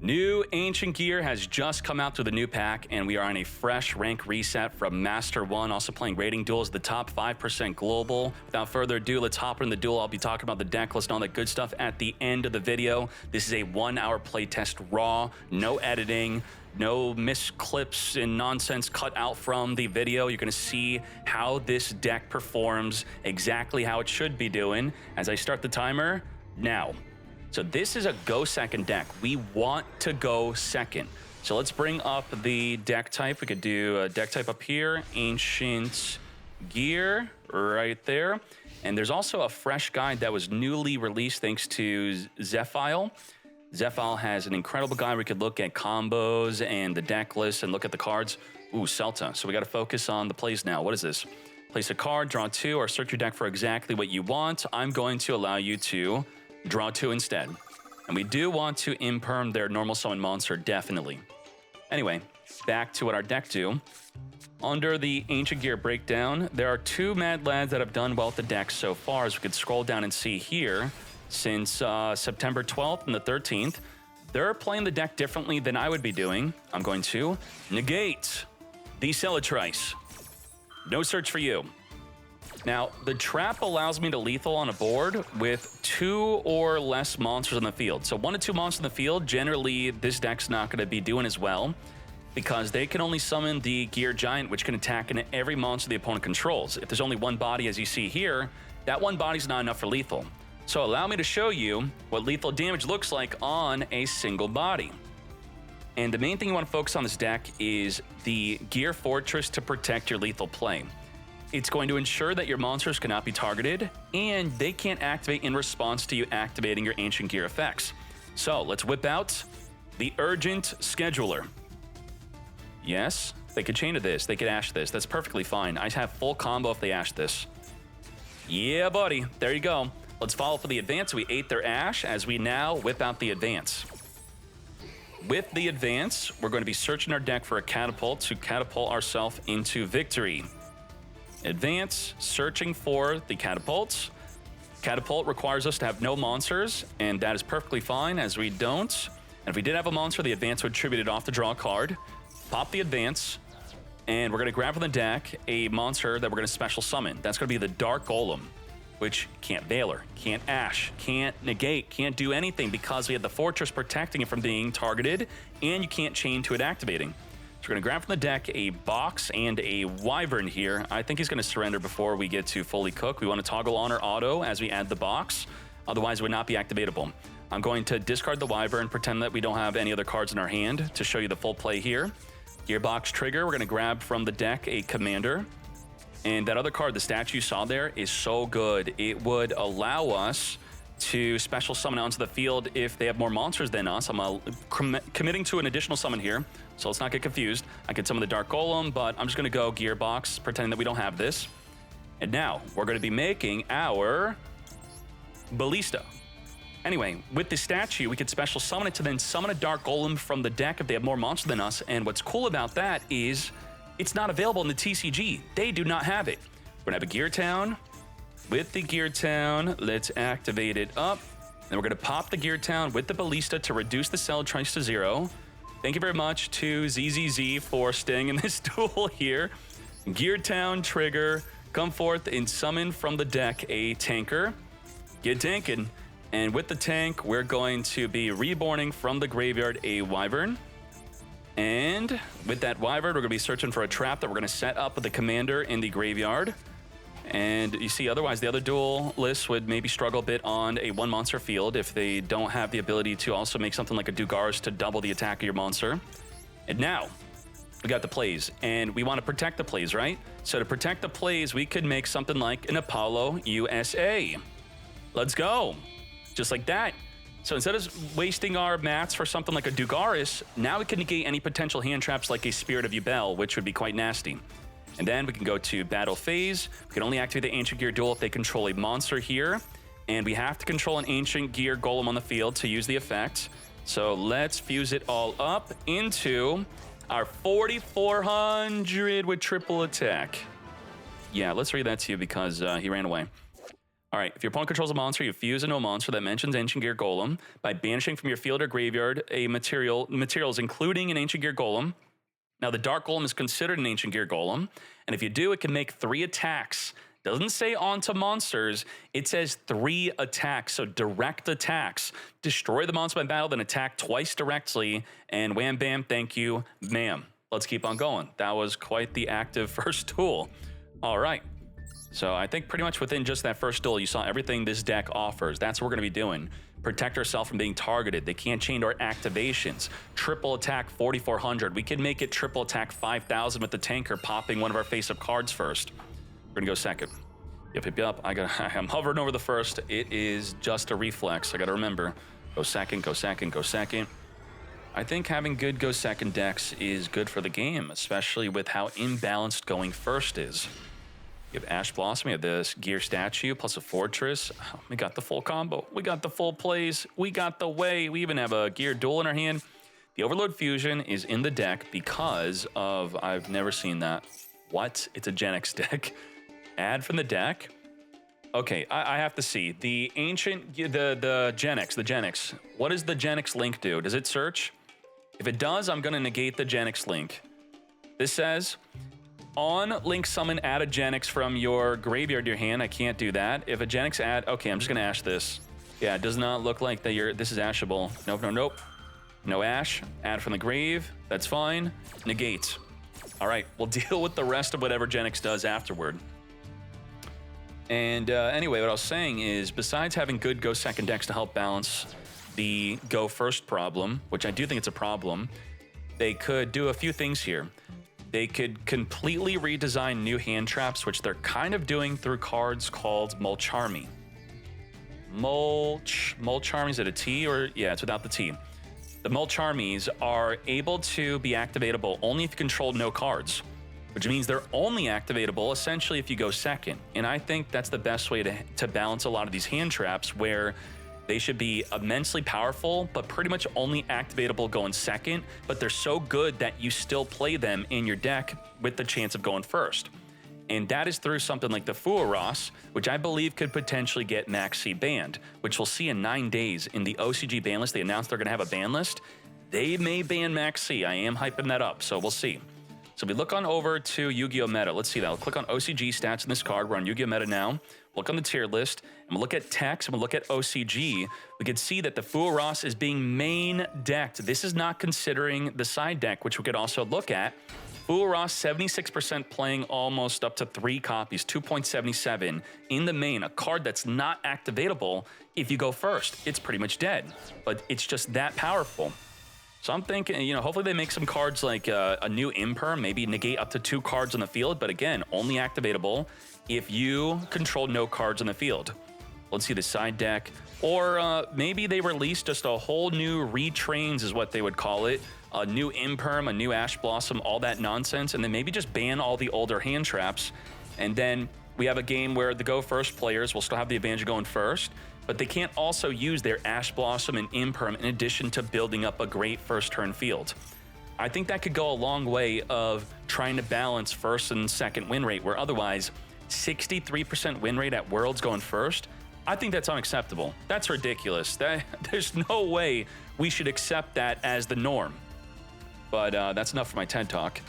New Ancient Gear has just come out through the new pack, and we are on a fresh rank reset from Master 1, also playing rating duels, the top 5% global. Without further ado, let's hop in the duel. I'll be talking about the deck list and all that good stuff at the end of the video. This is a 1-hour playtest raw, no editing, no missed clips and nonsense cut out from the video. You're going to see how this deck performs, exactly how it should be doing. As I start the timer now. So this is a go second deck. We want to go second. So let's bring up the deck type. We could do a deck type up here, Ancient Gear right there. And there's also a fresh guide that was newly released thanks to Zephile. Zephile has an incredible guide where we could look at combos and the deck list and look at the cards. Ooh, Celta. So we got to focus on the plays now. What is this? Place a card, draw 2, or search your deck for exactly what you want. I'm going to allow you to draw 2 instead. And we do want to imperm their normal summon monster, definitely. Anyway, back to what our deck do. Under the Ancient Gear breakdown, there are 2 mad lads that have done well with the deck so far, as we could scroll down and see here. Since September 12th and the 13th, they're playing the deck differently than I would be doing. I'm going to negate the Celatrice. No search for you. Now, the trap allows me to lethal on a board with 2 or less monsters on the field. So 1 to 2 monsters in the field, generally this deck's not going to be doing as well because they can only summon the Gear Giant, which can attack in every monster the opponent controls. If there's only 1 body, as you see here, that 1 body's not enough for lethal. So allow me to show you what lethal damage looks like on a single body. And the main thing you want to focus on this deck is the Gear Fortress to protect your lethal play. It's going to ensure that your monsters cannot be targeted, and they can't activate in response to you activating your Ancient Gear effects. So let's whip out the Urgent Scheduler. Yes, they could chain to this, they could Ash this, that's perfectly fine. I have full combo if they Ash this. Yeah, buddy, there you go. Let's follow for the advance. We ate their Ash as we now whip out the advance. With the advance, we're going to be searching our deck for a catapult to catapult ourselves into victory. Advance, searching for the catapults. Catapult requires us to have no monsters, and that is perfectly fine as we don't. And if we did have a monster, the advance would tribute it off to draw a card. Pop the advance, and we're going to grab from the deck a monster that we're going to special summon. That's going to be the Dark Golem, which can't Veiler, can't Ash, can't negate, can't do anything because we have the Fortress protecting it from being targeted, and you can't chain to it activating. So we're going to grab from the deck a box and a wyvern here. I think he's going to surrender before we get to fully cook. We want to toggle on our auto as we add the box. Otherwise, it would not be activatable. I'm going to discard the wyvern, pretend that we don't have any other cards in our hand to show you the full play here. Gearbox trigger, we're going to grab from the deck a commander. And that other card, the statue you saw there, is so good. It would allow us to special summon onto the field if they have more monsters than us. I'm committing to an additional summon here, so let's not get confused. I could summon the Dark Golem, but I'm just going to go Gearbox, pretending that we don't have this. And now, we're going to be making our Ballista. Anyway, with the statue, we could special summon it to then summon a Dark Golem from the deck if they have more monsters than us. And what's cool about that is it's not available in the TCG. They do not have it. We're going to have a Gear Town. With the Gear Town, let's activate it up. Then we're going to pop the Gear Town with the Ballista to reduce the Celatrice to 0. Thank you very much to ZZZ for staying in this duel here. Gear Town trigger, come forth and summon from the deck a tanker. Get tanking. And with the tank, we're going to be reborning from the graveyard a wyvern. And with that wyvern, we're going to be searching for a trap that we're going to set up with the commander in the graveyard. And you see, otherwise, the other duel lists would maybe struggle a bit on a 1-monster field if they don't have the ability to also make something like a Dugaris to double the attack of your monster. And now, we got the plays, and we want to protect the plays, right? So to protect the plays, we could make something like an Apollo USA. Let's go. Just like that. So instead of wasting our mats for something like a Dugaris, now we can negate any potential hand traps like a Spirit of Yubel, which would be quite nasty. And then we can go to battle phase. We can only activate the Ancient Gear duel if they control a monster here. And we have to control an Ancient Gear Golem on the field to use the effect. So let's fuse it all up into our 4,400 with triple attack. Yeah, let's read that to you because he ran away. All right, if your opponent controls a monster, you fuse into a monster that mentions Ancient Gear Golem by banishing from your field or graveyard a materials including an Ancient Gear Golem. Now, the Dark Golem is considered an Ancient Gear Golem, and if you do, it can make 3 attacks. Doesn't say onto monsters, it says 3 attacks, so direct attacks. Destroy the monster by battle, then attack twice directly, and wham bam, thank you, ma'am. Let's keep on going. That was quite the active first tool. All right. So I think pretty much within just that first duel, you saw everything this deck offers. That's what we're going to be doing. Protect ourselves from being targeted. They can't chain our activations. Triple attack 4,400. We can make it triple attack 5,000 with the tanker popping one of our face-up cards first. We're going to go second. Yep. I'm hovering over the first. It is just a reflex. I got to remember. Go second, go second, go second. I think having good go second decks is good for the game, especially with how imbalanced going first is. We have Ash Blossom, we have this Gear Statue, plus a Fortress. Oh, we got the full combo. We got the full plays. We got the way. We even have a Gear Duel in our hand. The Overload Fusion is in the deck because of, I've never seen that. What? It's a Genix deck. Add from the deck. Okay, I have to see. The ancient, the Genix. What does the Genix link do? Does it search? If it does, I'm going to negate the Genix link. This says, on link summon, add a Genix from your graveyard to your hand. I can't do that. If a Genix add, okay, I'm just going to ash this. Yeah, it does not look like that this is ashable. Nope. No ash. Add from the grave. That's fine. Negate. All right, we'll deal with the rest of whatever Genix does afterward. And anyway, what I was saying is, besides having good go second decks to help balance the go first problem, which I do think it's a problem, they could do a few things here. They could completely redesign new hand traps, which they're kind of doing through cards called Mulcharmy. Mulcharmy, is it a T or? Yeah, it's without the T. The Mulcharmies are able to be activatable only if you control no cards, which means they're only activatable essentially if you go second. And I think that's the best way to balance a lot of these hand traps, where they should be immensely powerful, but pretty much only activatable going second, but they're so good that you still play them in your deck with the chance of going first. And that is through something like the Fuaros, which I believe could potentially get Max C banned, which we'll see in 9 days in the OCG ban list. They announced they're going to have a ban list. They may ban Max C. I am hyping that up, so we'll see. So we look on over to Yu-Gi-Oh! Meta. Let's see that. We'll click on OCG stats in this card. We're on Yu-Gi-Oh! Meta now. Look on the tier list, and we'll look at text, and we'll look at OCG. We can see that the Fuaros is being main decked. This is not considering the side deck, which we could also look at. Fuaros, 76% playing almost up to 3 copies, 2.77 in the main, a card that's not activatable if you go first. It's pretty much dead, but it's just that powerful. So I'm thinking, hopefully they make some cards like a new Imperm, maybe negate up to 2 cards on the field, but again, only activatable if you control no cards on the field. Let's see the side deck. Or maybe they release just a whole new retrains is what they would call it. A new Imperm, a new Ash Blossom, all that nonsense, and then maybe just ban all the older hand traps. And then we have a game where the go first players will still have the advantage of going first, but they can't also use their Ash Blossom and Imperm in addition to building up a great first turn field. I think that could go a long way of trying to balance first and second win rate, where otherwise 63% win rate at Worlds going first, I think that's unacceptable. That's ridiculous. There's no way we should accept that as the norm. But that's enough for my TED Talk.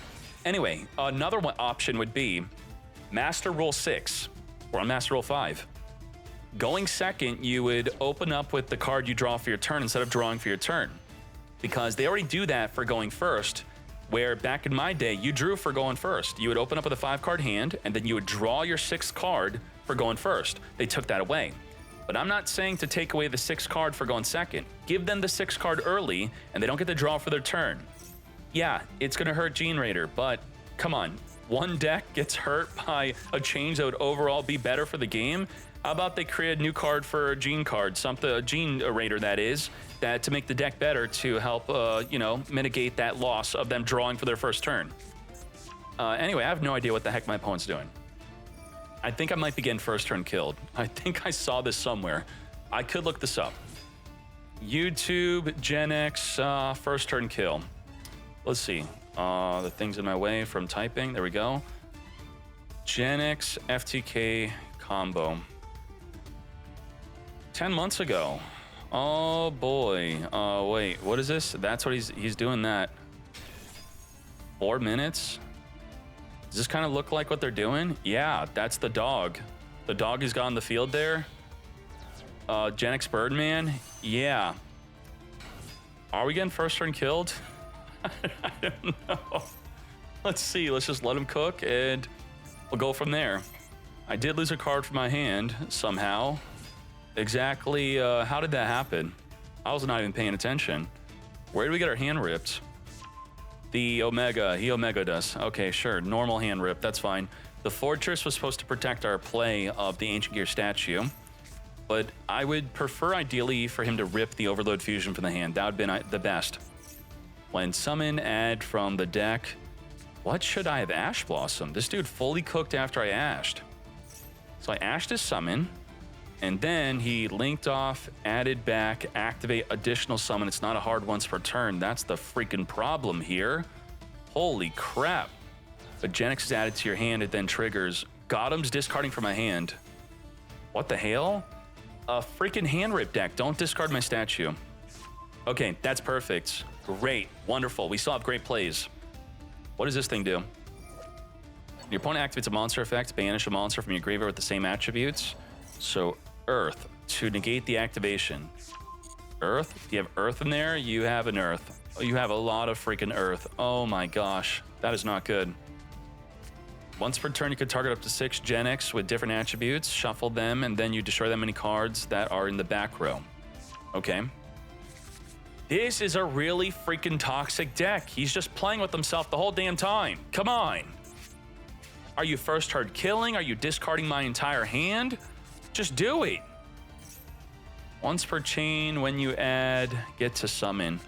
Anyway, another option would be Master Rule 6, or on Master Rule 5. Going second, you would open up with the card you draw for your turn instead of drawing for your turn. Because they already do that for going first, where back in my day, you drew for going first. You would open up with a 5-card hand, and then you would draw your 6th card for going first. They took that away. But I'm not saying to take away the 6th card for going second. Give them the 6th card early, and they don't get to draw for their turn. Yeah, it's going to hurt Gene Raider, but come on. One deck gets hurt by a change that would overall be better for the game. How about they create a new card for a Gene card, a Gene Raider that is, that to make the deck better to help, mitigate that loss of them drawing for their first turn. Anyway, I have no idea what the heck my opponent's doing. I think I might be getting first turn killed. I think I saw this somewhere. I could look this up. YouTube, Genix, first turn kill. Let's see. The thing's in my way from typing. There we go. Genix, FTK combo. 10 months ago. Oh boy. Wait, what is this? That's what he's doing that. 4 minutes? Does this kind of look like what they're doing? Yeah, that's the dog. The dog he's got on the field there. Gen X Birdman? Yeah. Are we getting first turn killed? I don't know. Let's see. Let's just let him cook and we'll go from there. I did lose a card from my hand somehow. Exactly. How did that happen? I was not even paying attention. Where did we get our hand ripped? The Omega. He Omega'd us. Okay, sure. Normal hand rip. That's fine. The Fortress was supposed to protect our play of the Ancient Gear statue, but I would prefer ideally for him to rip the Overload Fusion from the hand. That would have been the best. When summon, add from the deck. What should I have Ash Blossom? This dude fully cooked after I ashed. So I ashed his summon, and then he linked off, added back, activate additional summon. It's not a hard once per turn. That's the freaking problem here. Holy crap. But Gen X is added to your hand, it then triggers. Gothem's discarding from my hand. What the hell? A freaking hand rip deck. Don't discard my statue. Okay, that's perfect. Great. Wonderful. We still have great plays. What does this thing do? Your opponent activates a monster effect, banish a monster from your graveyard with the same attributes. So Earth to negate the activation. Earth? If you have Earth in there, you have an Earth. You have a lot of freaking Earth. Oh my gosh. That is not good. Once per turn, you can target up to 6 Gen X with different attributes, shuffle them, and then you destroy that many cards that are in the back row. Okay. This is a really freaking toxic deck. He's just playing with himself the whole damn time. Come on. Are you first turn killing? Are you discarding my entire hand? Just do it. Once per chain, when you add, get to summon.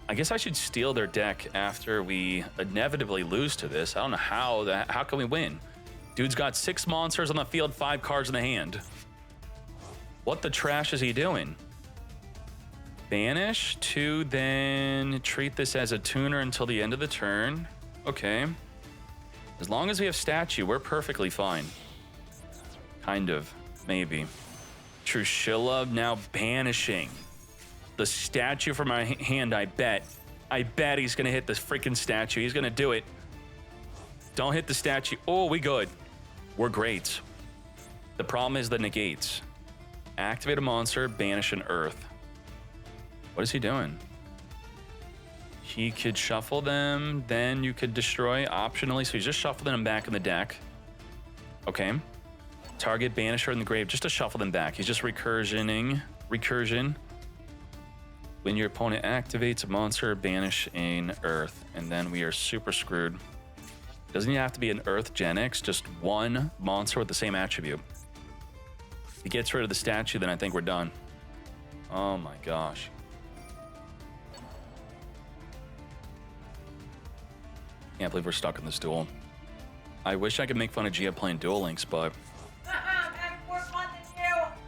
I guess I should steal their deck after we inevitably lose to this. I don't know how can we win? Dude's got 6 monsters on the field, 5 cards in the hand. What the trash is he doing? Banish to then treat this as a tuner until the end of the turn. Okay. As long as we have statue, we're perfectly fine. Kind of, maybe. Trushilla now banishing the statue from my hand, I bet. I bet he's gonna hit this freaking statue. He's gonna do it. Don't hit the statue. Oh, we good. We're great. The problem is the negates. Activate a monster, banish an Earth. What is he doing? He could shuffle them, then you could destroy optionally. So he's just shuffling them back in the deck. Okay. Target banisher in the grave just to shuffle them back. He's just recursion. When your opponent activates a monster, banish an Earth, and then we are super screwed. Doesn't even have to be an Earth Gen X, just one monster with the same attribute. If he gets rid of the statue, then I think we're done. Oh my gosh. Can't believe we're stuck in this duel. I wish I could make fun of Gia playing Duel Links, but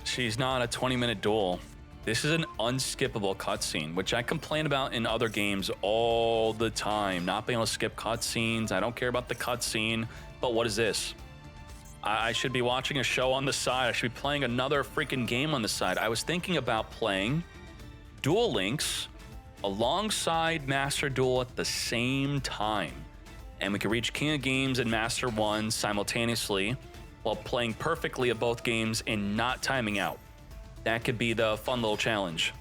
she's not a 20-minute duel. This is an unskippable cutscene, which I complain about in other games all the time. Not being able to skip cutscenes. I don't care about the cutscene, but what is this? I should be watching a show on the side. I should be playing another freaking game on the side. I was thinking about playing Duel Links alongside Master Duel at the same time. And we could reach King of Games and Master 1 simultaneously while playing perfectly at both games and not timing out. That could be the fun little challenge.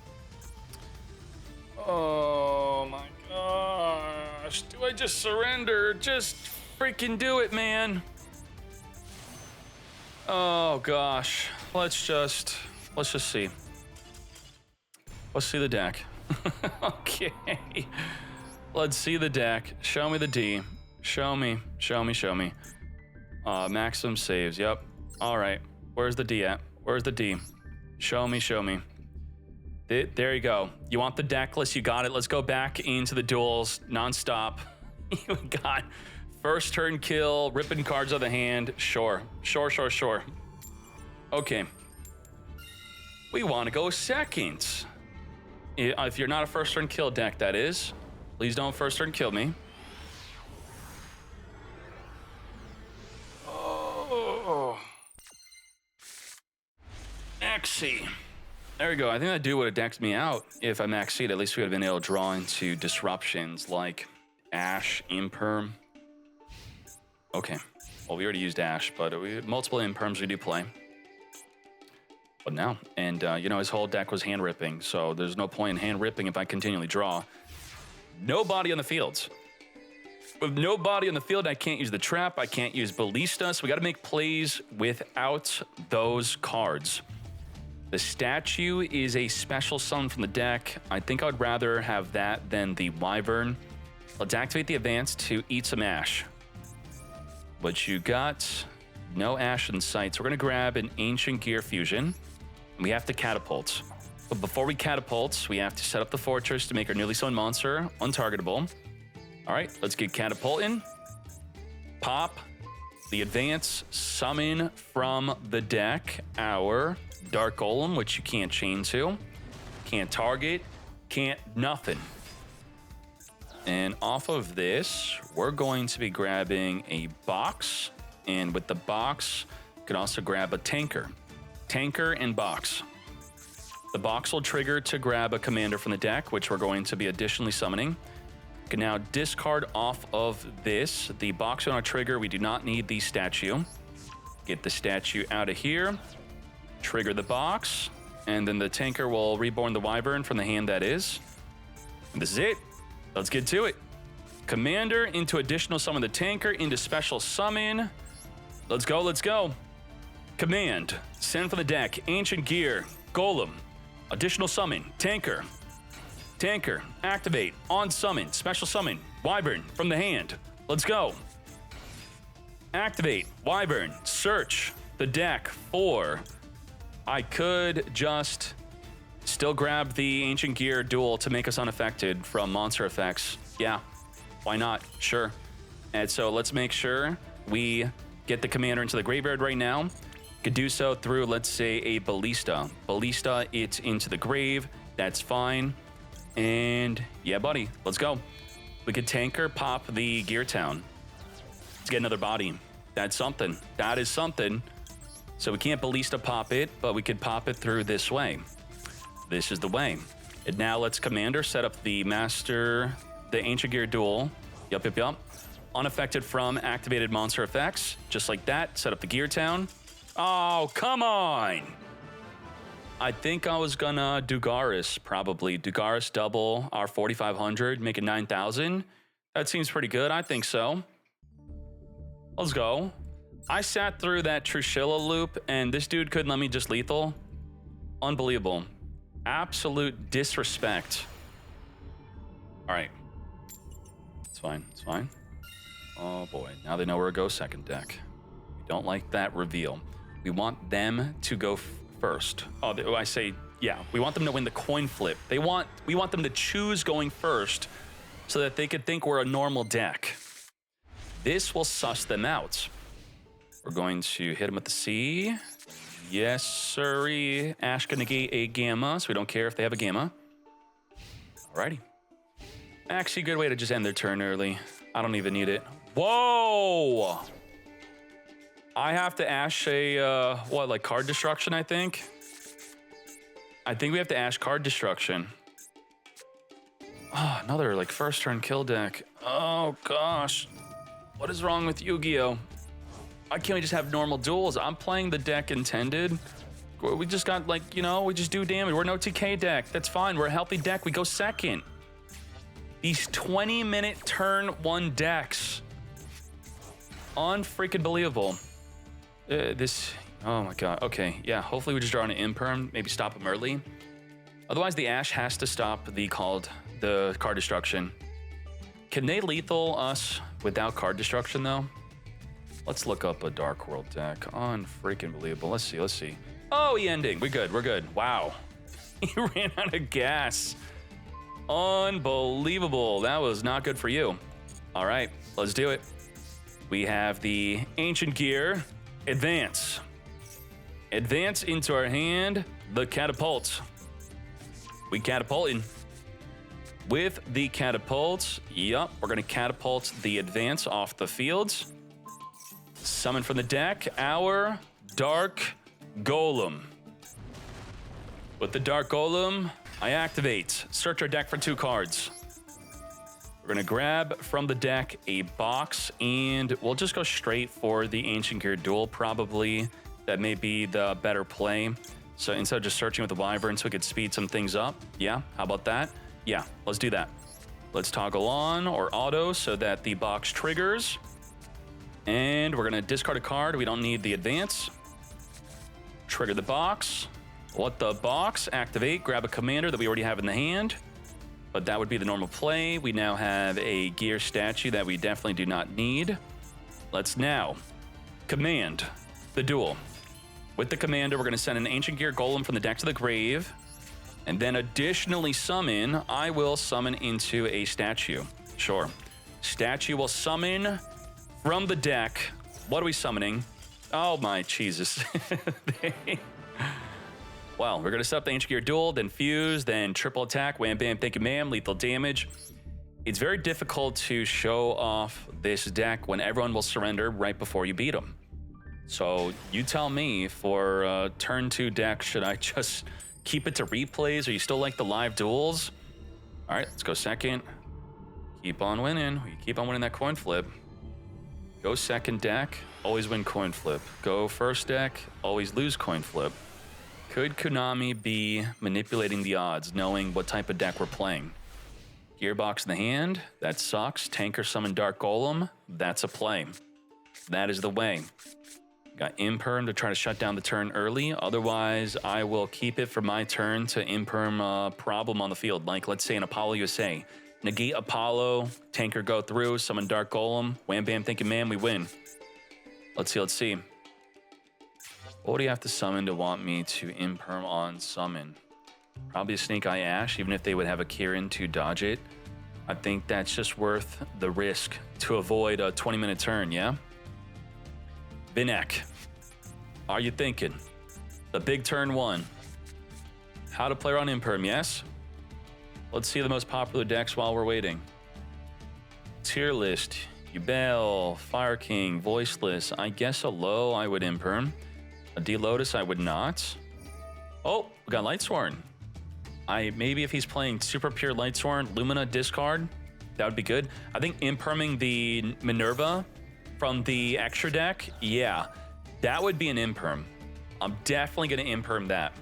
Oh my gosh. Do I just surrender? Just freaking do it, man. Oh gosh. Let's just see. Let's see the deck. Okay. Let's see the deck. Show me the D. Show me. Maximum saves. Yep. All right. Where's the D at? Where's the D? Show me. There you go. You want the deck list? You got it. Let's go back into the duels nonstop. You got first turn kill, ripping cards out of the hand. Sure. Okay. We want to go second. If you're not a first turn kill deck, that is. Please don't first turn kill me. Oh. Exy. There we go. I think that dude would have decked me out if I maxed seed. At least we would have been able to draw into disruptions like Ash, Imperm. Okay. Well, we already used Ash, but we had multiple Imperms we do play. But now, and you know, his whole deck was hand ripping, so there's no point in hand ripping if I continually draw. Nobody on the field. With nobody on the field, I can't use the trap, I can't use Ballista, so we gotta make plays without those cards. The statue is a special summon from the deck. I think I would rather have that than the Wyvern. Let's activate the advance to eat some Ash. But you got no Ash in sight, so we're gonna grab an Ancient Gear Fusion. We have to catapult. But before we catapult, we have to set up the fortress to make our newly summoned monster untargetable. All right, let's get catapulting. Pop the advance, summon from the deck our Dark Golem, which you can't chain to, can't target, can't nothing. And off of this, we're going to be grabbing a box, and with the box, you can also grab a tanker. Tanker and box. The box will trigger to grab a commander from the deck, which we're going to be additionally summoning. You can now discard off of this. The box on our trigger, we do not need the statue. Get the statue out of here. Trigger the box, and then the tanker will reborn the Wyvern from the hand that is. And this is it. Let's get to it. Commander into additional summon the tanker into special summon. Let's go, let's go. Command, send from the deck, Ancient Gear, Golem, additional summon, tanker. Tanker, activate, on summon, special summon, Wyvern from the hand. Let's go. Activate, Wyvern, search the deck for... I could just still grab the Ancient Gear Duel to make us unaffected from monster effects. Yeah, why not? Sure. And so let's make sure we get the commander into the graveyard right now. Could do so through, let's say, a Ballista. Ballista, it's into the grave. That's fine. And yeah, buddy, let's go. We could tanker, pop the Gear Town. Let's get another body. That's something. That is something. So we can't Ballista pop it, but we could pop it through this way. This is the way. And now let's commander set up the master, the Ancient Gear Duel. Yup. Unaffected from activated monster effects. Just like that, set up the Gear Town. Oh, come on. I think I was gonna Dugaris, probably. Dugaris double our 4,500, make it 9,000. That seems pretty good, I think so. Let's go. I sat through that Trushilla loop, and this dude couldn't let me just lethal. Unbelievable. Absolute disrespect. All right. It's fine, it's fine. Oh boy, now they know where to go second deck. We don't like that reveal. We want them to go first. Oh, I say, yeah, we want them to win the coin flip. We want them to choose going first so that they could think we're a normal deck. This will suss them out. We're going to hit him with the C. Yes, sirree. Ash can negate a Gamma, so we don't care if they have a Gamma. Alrighty. Actually, a good way to just end their turn early. I don't even need it. Whoa! I have to Ash a, like card destruction, I think? I think we have to Ash card destruction. Oh, another, like, first turn kill deck. Oh, gosh. What is wrong with Yu-Gi-Oh? Why can't we just have normal duels? I'm playing the deck intended. We just got, like, you know, we just do damage. We're an OTK deck. That's fine. We're a healthy deck. We go second. These 20-minute turn one decks. Unfreaking believable. Oh my god. Okay, yeah, hopefully we just draw an Imperm, maybe stop him early. Otherwise, the Ash has to stop the card destruction. Can they lethal us without card destruction, though? Let's look up a Dark World deck. Unfreaking believable. Let's see. Oh, E-ending. We're good. Wow. He ran out of gas. Unbelievable. That was not good for you. All right, let's do it. We have the Ancient Gear. Advance. Advance into our hand. The catapult. We catapulting. With the catapult, yup, we're gonna catapult the advance off the field. Summon from the deck our Dark Golem. With the Dark Golem, I activate. Search our deck for 2 cards. We're going to grab from the deck a box, and we'll just go straight for the Ancient Gear Duel, probably. That may be the better play. So instead of just searching with the Wyvern, so we could speed some things up. Yeah, how about that? Yeah, let's do that. Let's toggle on or auto so that the box triggers. And we're going to discard a card. We don't need the advance. Trigger the box. Let the box activate. Grab a commander that we already have in the hand. But that would be the normal play. We now have a gear statue that we definitely do not need. Let's now command the duel. With the commander, we're going to send an Ancient Gear Golem from the deck to the grave. And then additionally summon, I will summon into a statue. Sure. Statue will summon from the deck. What are we summoning? Oh my Jesus. Well, we're going to set up the Ancient Gear Duel, then fuse, then triple attack, wham bam, thank you ma'am, lethal damage. It's very difficult to show off this deck when everyone will surrender right before you beat them. So you tell me, for turn 2 deck, should I just keep it to replays, or you still like the live duels? All right, let's go second. Keep on winning. We keep on winning that coin flip. Go second deck, always win coin flip. Go first deck, always lose coin flip. Could Konami be manipulating the odds, knowing what type of deck we're playing? Gearbox in the hand, that sucks. Tanker summon Dark Golem, that's a play. That is the way. Got Imperm to try to shut down the turn early. Otherwise, I will keep it for my turn to Imperm a problem on the field. Like, let's say in Apollo USA. Negate Apollo, Tanker go through, summon Dark Golem. Wham bam, thank you ma'am, we win. Let's see. What do you have to summon to want me to Imperm on summon? Probably a Snake Eye Ash, even if they would have a Kirin to dodge it. I think that's just worth the risk to avoid a 20-minute turn, yeah? Vinek, are you thinking? The big turn 1. How to play around Imperm, yes? Let's see the most popular decks while we're waiting. Tier list, Yubel, Fire King, Voiceless. I guess a low I would Imperm. A D-Lotus I would not. Oh, we got Lightsworn. Maybe if he's playing Super Pure Lightsworn, Lumina discard, that would be good. I think Imperming the Minerva from the extra deck, yeah, that would be an Imperm. I'm definitely going to Imperm that.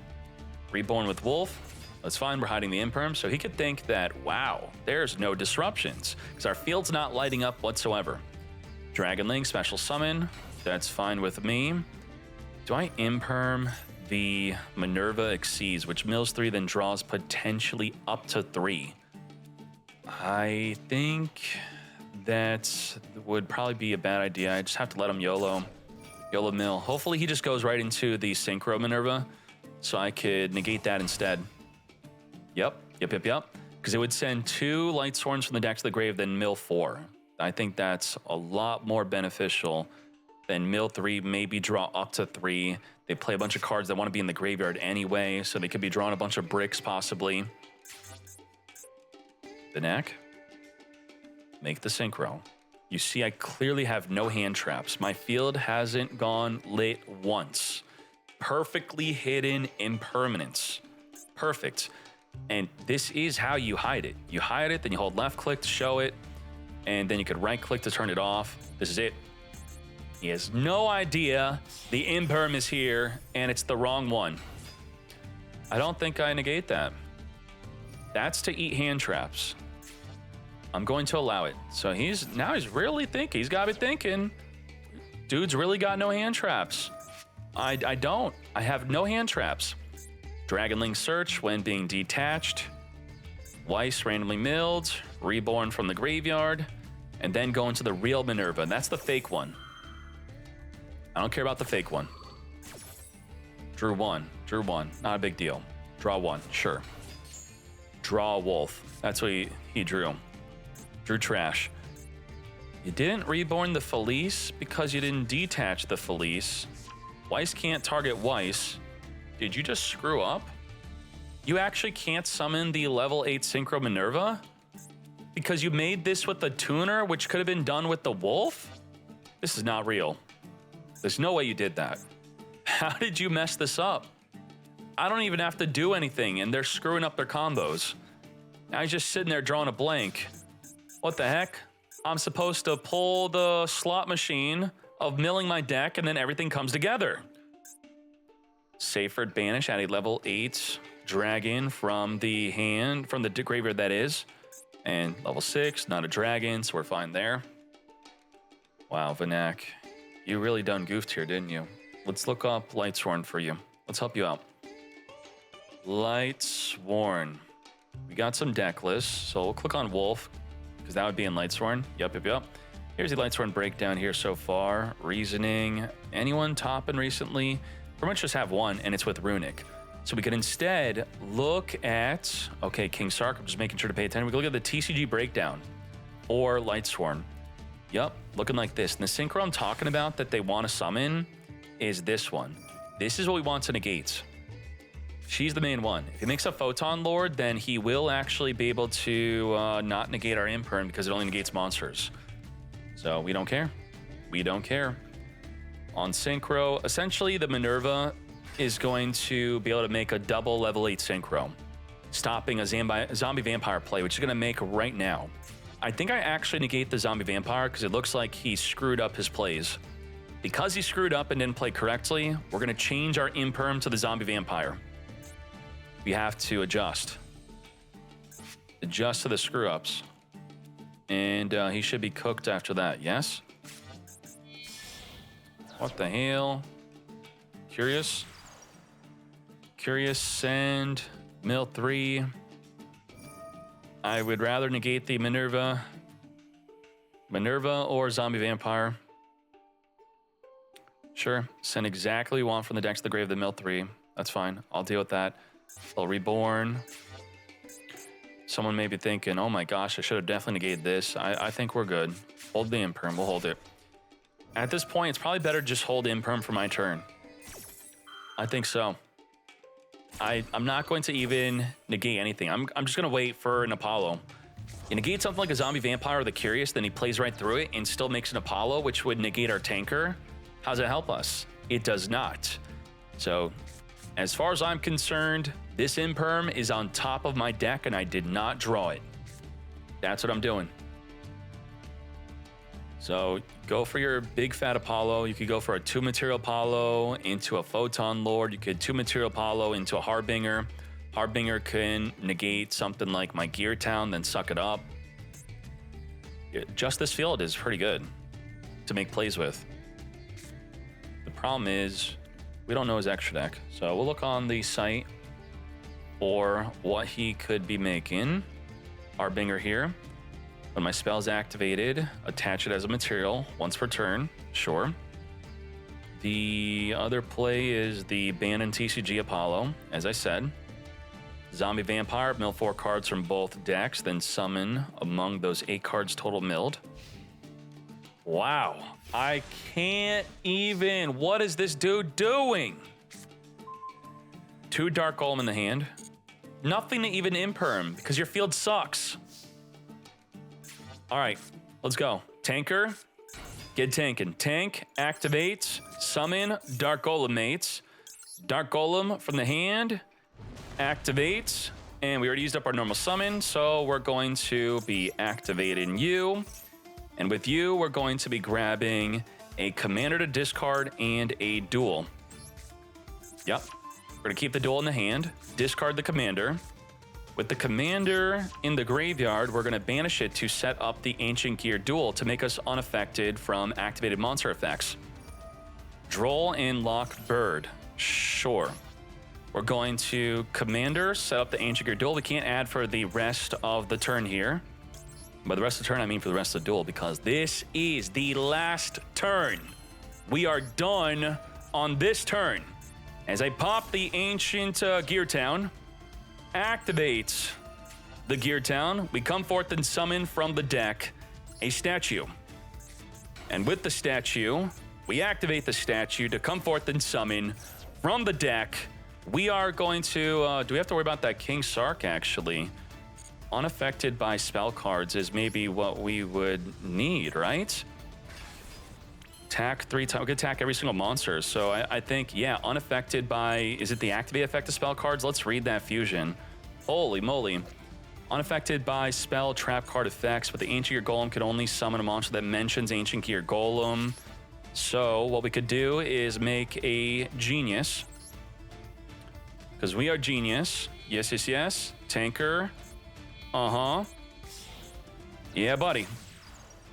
Reborn with Wolf, that's fine, we're hiding the Imperm, so he could think that, wow, there's no disruptions, because our field's not lighting up whatsoever. Dragon Link, special summon, that's fine with me. Do I Imperm the Minerva Exceeds, which mills 3, then draws potentially up to 3? I think that would probably be a bad idea. I just have to let him YOLO mill. Hopefully he just goes right into the Synchro Minerva, so I could negate that instead. Yep. Because it would send 2 Lightsworns from the deck to the grave, then mill 4. I think that's a lot more beneficial than mill 3, maybe draw up to 3. They play a bunch of cards that want to be in the graveyard anyway, so they could be drawing a bunch of bricks possibly. The neck. Make the Synchro. You see, I clearly have no hand traps. My field hasn't gone lit once. Perfectly hidden impermanence. Perfect. And this is how you hide it. You hide it, then you hold left click to show it, and then you could right click to turn it off. This is it. He has no idea the Imperm is here, and it's the wrong one. I don't think I negate that. That's to eat hand traps. I'm going to allow it. So he's really thinking. He's got to be thinking. Dude's really got no hand traps. I don't. I have no hand traps. Dragon Link Search when being detached. Weiss randomly milled. Reborn from the graveyard. And then go into the real Minerva. That's the fake one. I don't care about the fake one. Drew one. Not a big deal. Draw 1. Sure. Draw a wolf. That's what he drew. Drew trash. You didn't reborn the Felice because you didn't detach the Felice. Weiss can't target Weiss. Did you just screw up? You actually can't summon the level 8 Synchro Minerva? Because you made this with the tuner, which could have been done with the wolf? This is not real. There's no way you did that. How did you mess this up? I don't even have to do anything, and they're screwing up their combos. Now he's just sitting there drawing a blank. What the heck? I'm supposed to pull the slot machine of milling my deck, and then everything comes together. Seyfried Banish at a level 8 dragon from the hand, from the graveyard that is. And level 6, not a dragon, so we're fine there. Wow, Vanak. You really done goofed here, didn't you? Let's look up Lightsworn for you. Let's help you out. Lightsworn. We got some deck lists, so we'll click on Wolf, because that would be in Lightsworn. Yep. Here's the Lightsworn breakdown here so far. Reasoning. Anyone topping recently? Pretty much just have one, and it's with Runic. So we could instead look at, okay, King Sark, I'm just making sure to pay attention. We can look at the TCG breakdown or Lightsworn. Yep, looking like this. And the synchro I'm talking about that they want to summon is this one. This is what we want to negate. She's the main one. If he makes a Photon Lord, then he will actually be able to not negate our Imperm because it only negates monsters. So we don't care. We don't care. On synchro, essentially the Minerva is going to be able to make a double level 8 synchro, stopping a zombie vampire play, which is going to make right now. I think I actually negate the zombie vampire because it looks like he screwed up his plays. Because he screwed up and didn't play correctly, we're going to change our Imperm to the zombie vampire. We have to adjust. Adjust to the screw ups. And he should be cooked after that, yes? What the hell? Curious? Curious, send, mill 3. I would rather negate the Minerva. Minerva or zombie vampire. Sure, send exactly what you want from the deck to the grave of the mill 3. That's fine, I'll deal with that. Well, reborn. Someone may be thinking, oh my gosh, I should have definitely negated this. I think we're good. Hold the Imperm, we'll hold it. At this point, it's probably better to just hold Imperm for my turn. I think so. I'm not going to even negate anything. I'm just going to wait for an Apollo. You negate something like a zombie vampire or the Curious, then he plays right through it and still makes an Apollo, which would negate our tanker. How does it help us? It does not. So, as far as I'm concerned, this Imperm is on top of my deck and I did not draw it. That's what I'm doing. So go for your big fat Apollo. You could go for a 2-material Apollo into a Photon Lord. You could 2-material Apollo into a Harbinger. Harbinger can negate something like my Gear Town, then suck it up. Just this field is pretty good to make plays with. The problem is we don't know his extra deck. So we'll look on the site for what he could be making. Harbinger here. When my spell's activated, attach it as a material once per turn. Sure. The other play is the Ban TCG Apollo, as I said. Zombie Vampire, mill 4 cards from both decks, then summon among those 8 cards total milled. Wow. I can't even. What is this dude doing? 2 Dark Golem in the hand. Nothing to even Imperm because your field sucks. All right, let's go. Tanker, get tanking. Tank, activates, summon, Dark Golem mates. Dark Golem from the hand, activates, and we already used up our normal summon, so we're going to be activating you. And with you, we're going to be grabbing a commander to discard and a duel. Yep, we're gonna keep the duel in the hand, discard the commander. With the commander in the graveyard, we're going to banish it to set up the Ancient Gear Duel to make us unaffected from activated monster effects. Droll and lock Bird. Sure. We're going to commander, set up the Ancient Gear Duel. We can't add for the rest of the turn here. By the rest of the turn, I mean for the rest of the duel, because this is the last turn. We are done on this turn. As I pop the Ancient Gear Town, activates the Gear Town, we come forth and summon from the deck a statue. And with the statue, we activate the statue to come forth and summon from the deck. We are going to, do we have to worry about that King Sark actually? Unaffected by spell cards is maybe what we would need, right? Attack 3 times. We could attack every single monster. So I think, yeah, unaffected by... Is it the activate effect of spell cards? Let's read that fusion. Holy moly. Unaffected by spell trap card effects, but the Ancient Gear Golem could only summon a monster that mentions Ancient Gear Golem. So what we could do is make a Genius. Because we are Genius. Yes, yes, yes. Tanker. Uh-huh. Yeah, buddy.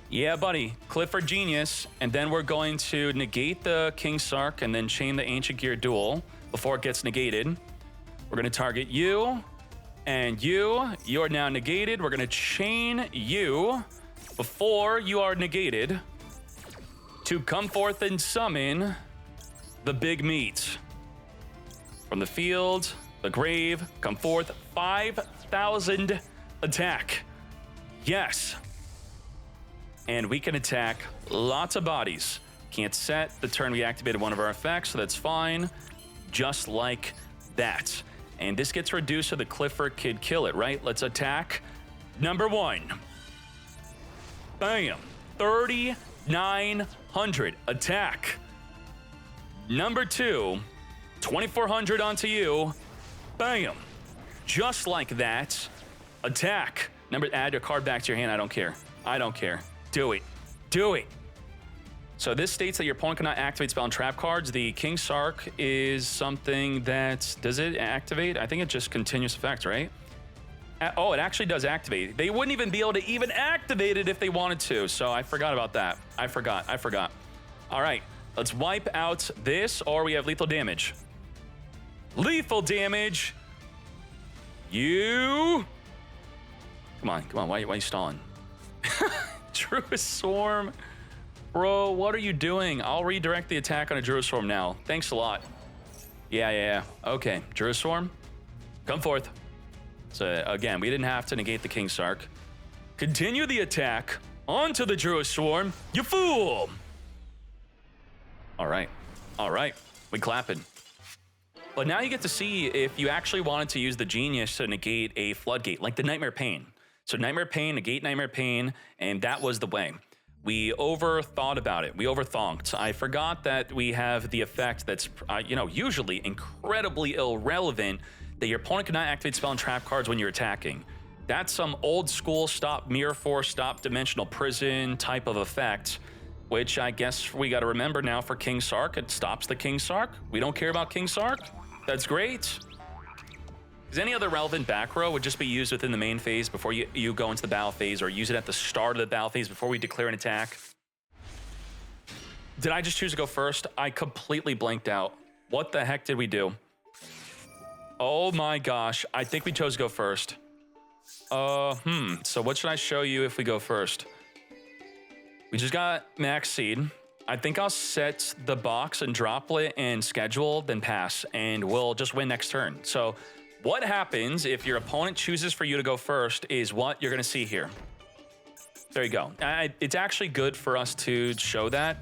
Yeah, buddy. Clifford Genius. And then we're going to negate the King Sark and then chain the Ancient Gear Duel before it gets negated. We're going to target you and you. You are now negated. We're going to chain you before you are negated to come forth and summon the big meat. From the field, the grave, come forth, 5,000 attack. Yes. And we can attack lots of bodies. Can't set the turn we activated one of our effects, so that's fine. Just like that. And this gets reduced so the Clifford could kill it, right? Let's attack. Number 1. Bam. 3,900 attack. Number 2. 2,400 onto you. Bam. Just like that. Attack. Add a card back to your hand. I don't care. I don't care. Do it. Do it. So this states that your opponent cannot activate spell and trap cards. The King Sark is something that... Does it activate? I think it just continuous effect, right? Oh, it actually does activate. They wouldn't even be able to even activate it if they wanted to. So I forgot about that. I forgot. All right. Let's wipe out this, or we have lethal damage. Lethal damage. You... Come on. Why are you stalling? Druid Swarm. Bro, what are you doing? I'll redirect the attack on a Druid Swarm now. Thanks a lot. Yeah. Okay, Druid Swarm, come forth. So again, we didn't have to negate the King Sark. Continue the attack onto the Druid Swarm, you fool! All right. We clapping. But now you get to see if you actually wanted to use the Genius to negate a Floodgate, like the Nightmare Pain. So Nightmare Pain, negate Nightmare Pain, and that was the way. We overthought about it. We overthonked. I forgot that we have the effect that's, usually incredibly irrelevant, that your opponent cannot activate spell and trap cards when you're attacking. That's some old school stop Mirror Force, stop Dimensional Prison type of effect, which I guess we got to remember now for King Sark. It stops the King Sark. We don't care about King Sark. That's great. Because any other relevant back row would just be used within the main phase before you go into the battle phase, or use it at the start of the battle phase before we declare an attack. Did I just choose to go first? I completely blanked out. What the heck did we do? Oh my gosh, I think we chose to go first. So what should I show you if we go first? We just got Max Seed. I think I'll set the box and droplet and schedule, then pass, and we'll just win next turn. So what happens if your opponent chooses for you to go first is what you're going to see here. There you go. It's actually good for us to show that,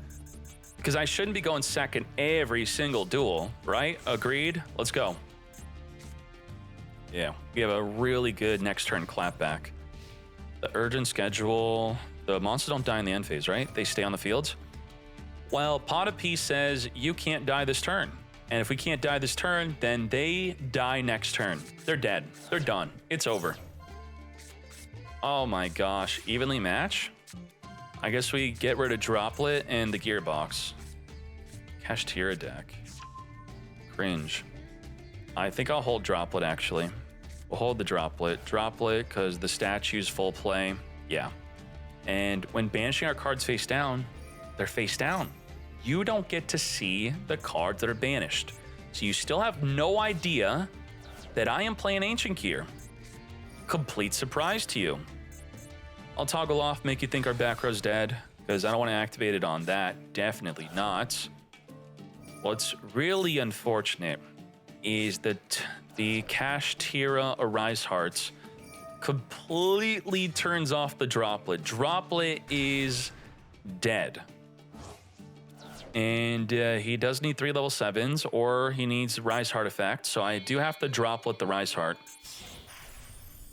because I shouldn't be going second every single duel, right? Agreed? Let's go. Yeah, we have a really good next turn clapback. The urgent schedule. The monsters don't die in the end phase, right? They stay on the field. Well, Pot of Peace says you can't die this turn. And if we can't die this turn, then they die next turn. They're dead. They're done. It's over. Oh my gosh. Evenly match? I guess we get rid of Droplet and the Gearbox. Kashtira deck. Cringe. I think I'll hold Droplet, actually. We'll hold the Droplet. Droplet, because the statue's full play. Yeah. And when banishing our cards face down, they're face down. You don't get to see the cards that are banished. So you still have no idea that I am playing Ancient Gear. Complete surprise to you. I'll toggle off, make you think our back row's dead, because I don't want to activate it on that. Definitely not. What's really unfortunate is that the Kashtira Arise Hearts completely turns off the Droplet. Droplet is dead. And he does need 3 level 7s, or he needs Rise Heart effect. So I do have to Droplet the Rise Heart.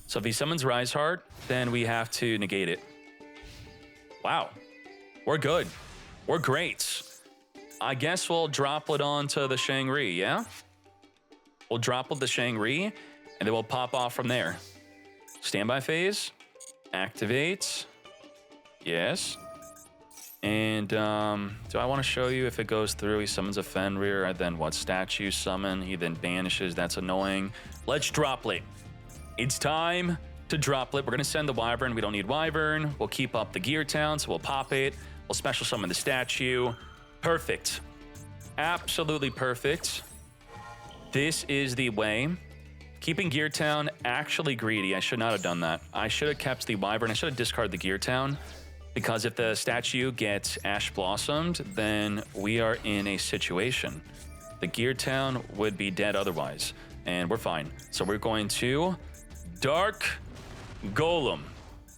So if he summons Rise Heart, then we have to negate it. Wow. We're good. We're great. I guess we'll droplet onto the Shangri, yeah? We'll droplet the Shangri, and then we'll pop off from there. Standby phase. Activate. Yes. And do I want to show you if it goes through? He summons a Fenrir, and then what? Statue summon. He then banishes. That's annoying. Let's droplet. It's time to droplet. We're going to send the Wyvern. We don't need Wyvern. We'll keep up the Gear Town, so we'll pop it. We'll special summon the statue. Perfect. Absolutely perfect. This is the way. Keeping Gear Town actually greedy. I should not have done that. I should have kept the Wyvern. I should have discarded the Gear Town. Because if the statue gets Ash Blossomed, then we are in a situation. The Gear Town would be dead otherwise, and we're fine. So we're going to Dark Golem.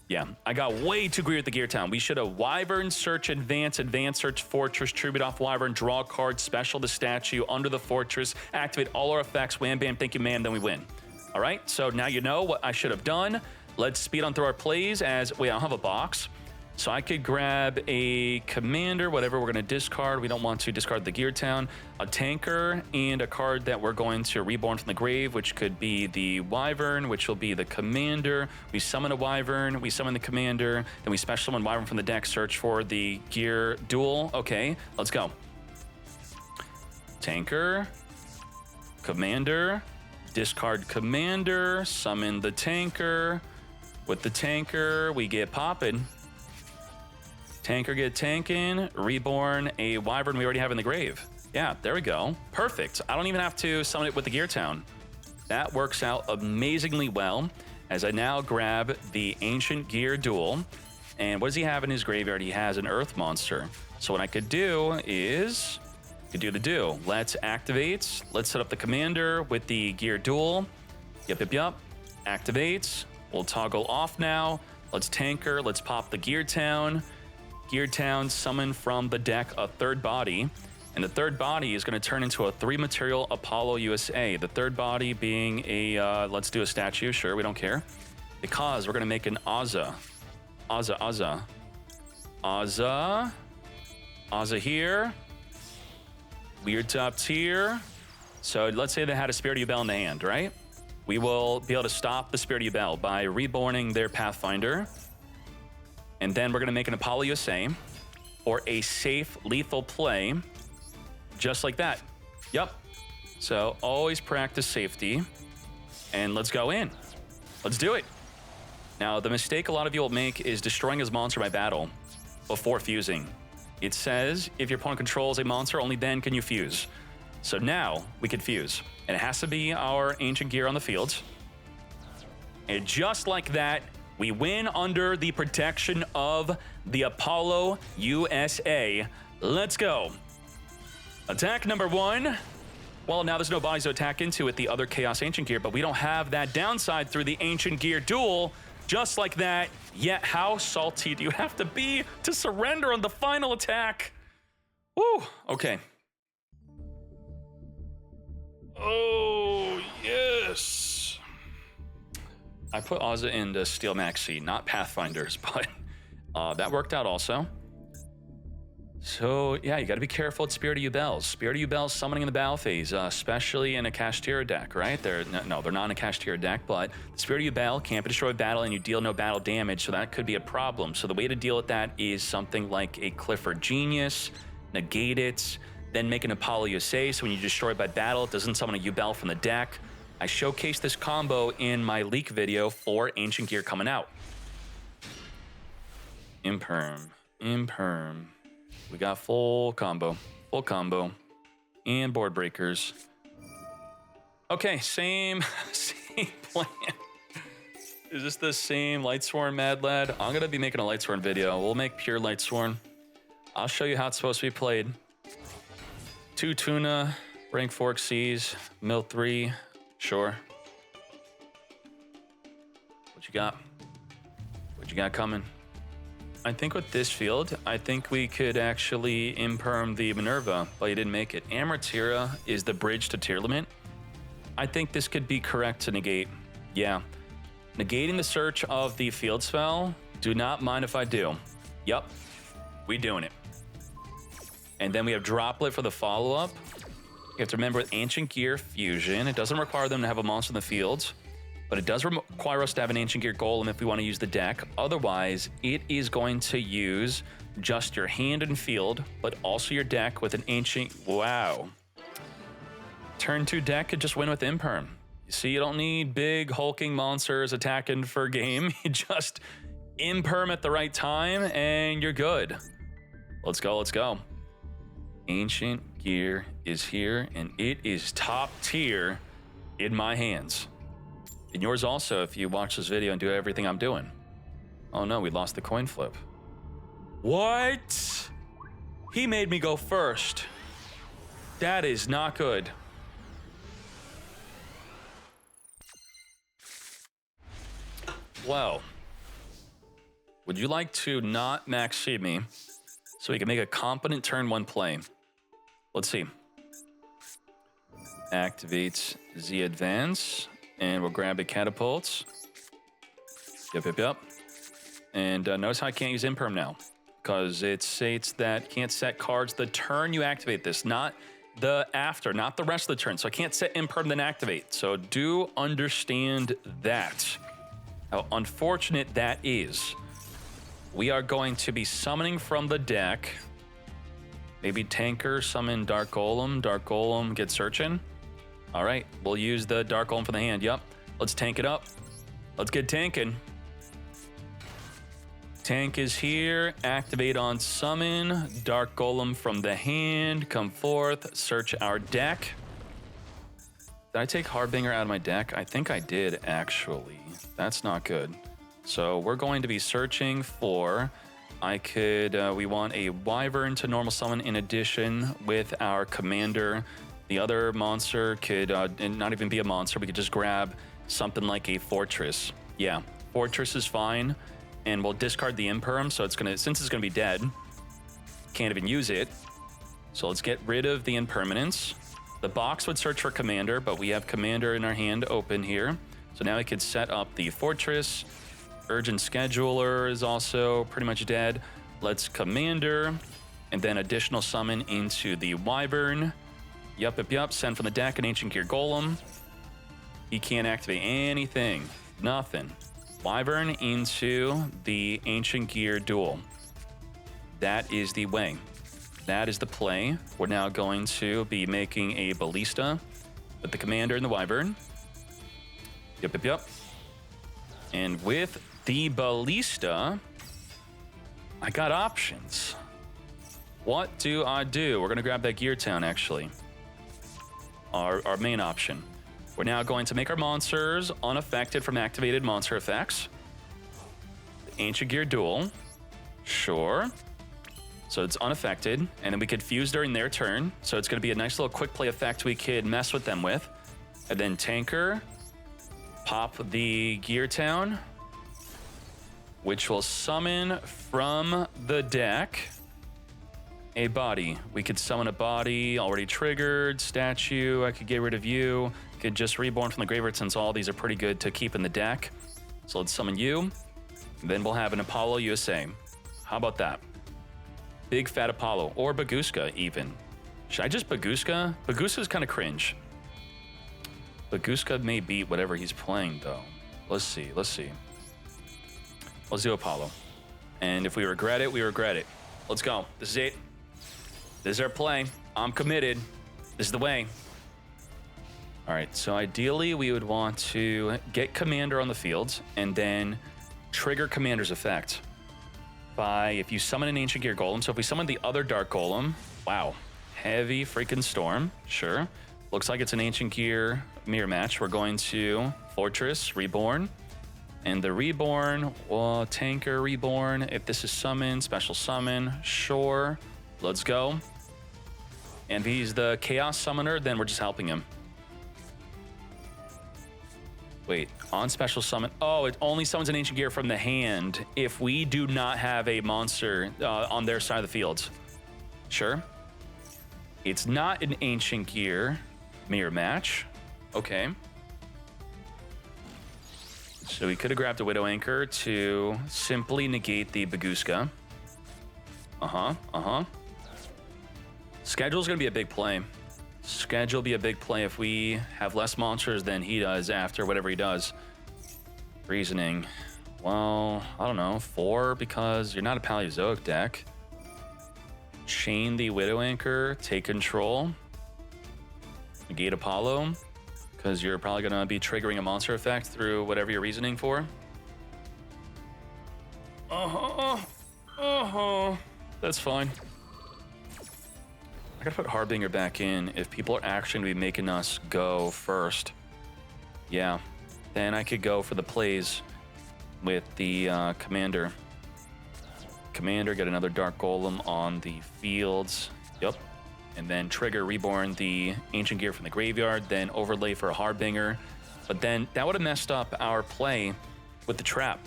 Yeah, I got way too greedy with the Gear Town. We should have Wyvern, Search, Advance Search, Fortress, Tribute off Wyvern, draw a card, special the statue, under the Fortress, activate all our effects, wham, bam, thank you, ma'am, then we win. All right, so now you know what I should have done. Let's speed on through our plays as, wait, I don't have a box. So I could grab a commander, whatever we're going to discard. We don't want to discard the Gear Town, a tanker, and a card that we're going to reborn from the grave, which could be the Wyvern, which will be the commander. We summon a Wyvern, we summon the commander, then we special summon Wyvern from the deck, search for the Gear Duel. Okay, let's go. Tanker, commander, discard commander, summon the tanker. With the tanker, we get poppin'. Tanker get tanking, reborn a Wyvern we already have in the grave. Yeah, there we go. Perfect. I don't even have to summon it with the Gear Town. That works out amazingly well as I now grab the Ancient Gear Duel. And what does he have in his graveyard? He has an Earth Monster. So what I could do is, I could do the do. Let's activate. Let's set up the commander with the Gear Duel. Yup. Activates. We'll toggle off now. Let's tanker. Let's pop the Gear Town. Gear Town, summon from the deck a third body, and the third body is going to turn into a 3-material Apollo USA. The third body being a, let's do a statue, sure, we don't care, because we're going to make an Azza here, Weird Top Tier. So let's say they had a Spirit of Yubel in the hand, right? We will be able to stop the Spirit of Yubel by reborning their Pathfinder. And then we're going to make an Apollo USA or a safe lethal play just like that. Yep. So always practice safety and let's go in. Let's do it. Now, the mistake a lot of you will make is destroying his monster by battle before fusing. It says if your opponent controls a monster, only then can you fuse. So now we can fuse. And it has to be our Ancient Gear on the field. And just like that, we win under the protection of the Apollo USA. Let's go. Attack number 1. Well, now there's no bodies to attack into with the other Chaos Ancient Gear, but we don't have that downside through the Ancient Gear Duel. Just like that. Yet, how salty do you have to be to surrender on the final attack? Woo, okay. Oh, yes. I put Azza into Steel Maxi, not Pathfinders, but that worked out also. So, yeah, you got to be careful with Spirit of Yubel. Spirit of Yubel summoning in the battle phase, especially in a Kashtira deck, right? They're not in a Kashtira deck, but the Spirit of Yubel can't be destroyed by battle and you deal no battle damage, so that could be a problem. So the way to deal with that is something like a Clifford Genius, negate it, then make an Apollo USA, so when you destroy it by battle, it doesn't summon a Yubel from the deck. I showcased this combo in my leak video for Ancient Gear coming out. Imperm. We got full combo, and board breakers. Okay, same plan. Is this the same Lightsworn Mad Lad? I'm gonna be making a Lightsworn video. We'll make pure Lightsworn. I'll show you how it's supposed to be played. 2 tuna, rank 4 Xyz, mill 3. Sure. What you got? What you got coming? I think with this field, I think we could actually imperm the Minerva, but you didn't make it. Amartira is the bridge to Tearlament. I think this could be correct to negate. Yeah. Negating the search of the field spell. Do not mind if I do. Yup. We doing it. And then we have Droplet for the follow-up. You have to remember with Ancient Gear Fusion, it doesn't require them to have a monster in the field, but it does require us to have an Ancient Gear Golem if we want to use the deck. Otherwise, it is going to use just your hand and field, but also your deck with an Ancient... Wow. Turn 2 deck could just win with Imperm. You see, you don't need big hulking monsters attacking for game. You just Imperm at the right time, and you're good. Let's go, let's go. Ancient Gear is here, and it is top tier in my hands. And yours also if you watch this video and do everything I'm doing. Oh no, we lost the coin flip. What? He made me go first. That is not good. Well, would you like to not max seed me so we can make a competent turn 1 play? Let's see. Activate Z Advance, and we'll grab a catapult. Yep. And notice how I can't use Imperm now, because it states that you can't set cards the turn you activate this, not the after, not the rest of the turn. So I can't set Imperm then activate. So do understand that. How unfortunate that is. We are going to be summoning from the deck. Maybe Tanker, summon Dark Golem. Dark Golem, get searching. All right, we'll use the Dark Golem for the hand. Yep, let's tank it up. Let's get tanking. Tank is here. Activate on summon. Dark Golem from the hand. Come forth. Search our deck. Did I take Harbinger out of my deck? I think I did, actually. That's not good. So we're going to be searching for... we want a Wyvern to normal summon in addition with our Commander. The other monster could not even be a monster. We could just grab something like a Fortress. Yeah, Fortress is fine. And we'll discard the Imperm, so since it's gonna be dead, can't even use it. So let's get rid of the Impermanence. The box would search for Commander, but we have Commander in our hand open here. So now we could set up the Fortress. Urgent Scheduler is also pretty much dead. Let's Commander, and then additional summon into the Wyvern. Yup. Send from the deck an Ancient Gear Golem. He can't activate anything. Nothing. Wyvern into the Ancient Gear Duel. That is the way. That is the play. We're now going to be making a Ballista with the Commander and the Wyvern. Yup. And with the Ballista, I got options. What do I do? We're going to grab that Gear Town, actually. Our main option. We're now going to make our monsters unaffected from activated monster effects. The Ancient Gear Duel. Sure. So it's unaffected, and then we could fuse during their turn. So it's going to be a nice little quick play effect we could mess with them with. And then Tanker, pop the Gear Town, which will summon from the deck a body. We could summon a body already triggered, statue. I could get rid of you. Could just reborn from the graveyard since all these are pretty good to keep in the deck. So let's summon you. Then we'll have an Apollo USA. How about that? Big fat Apollo, or Baguska even. Should I just Baguska? Baguska's kind of cringe. Baguska may beat whatever he's playing though. Let's see. Let's do Apollo. And if we regret it, we regret it. Let's go. This is it. This is our play. I'm committed. This is the way. All right, so ideally we would want to get Commander on the field and then trigger Commander's effect by if you summon an Ancient Gear Golem. So if we summon the other Dark Golem, wow, heavy freaking storm, sure. Looks like it's an Ancient Gear mirror match. We're going to Fortress, Reborn. And the Reborn, well, Tanker Reborn. If this is summon, special summon, sure. Let's go. And if he's the Chaos Summoner, then we're just helping him. Wait, on special summon. Oh, it only summons an Ancient Gear from the hand if we do not have a monster on their side of the field. Sure. It's not an Ancient Gear mirror match. Okay. So we could have grabbed a Widow Anchor to simply negate the Baguska. Schedule's going to be a big play. Schedule be a big play if we have less monsters than he does after whatever he does. Reasoning. Well, I don't know. 4 because you're not a Paleozoic deck. Chain the Widow Anchor. Take control. Negate Apollo. Because you're probably going to be triggering a monster effect through whatever you're reasoning for. That's fine. I gotta put Harbinger back in if people are actually gonna be making us go first. Yeah, then I could go for the plays with the Commander. Commander, get another Dark Golem on the fields. Yep. And then trigger Reborn the Ancient Gear from the graveyard, then overlay for a Harbinger. But then that would have messed up our play with the trap.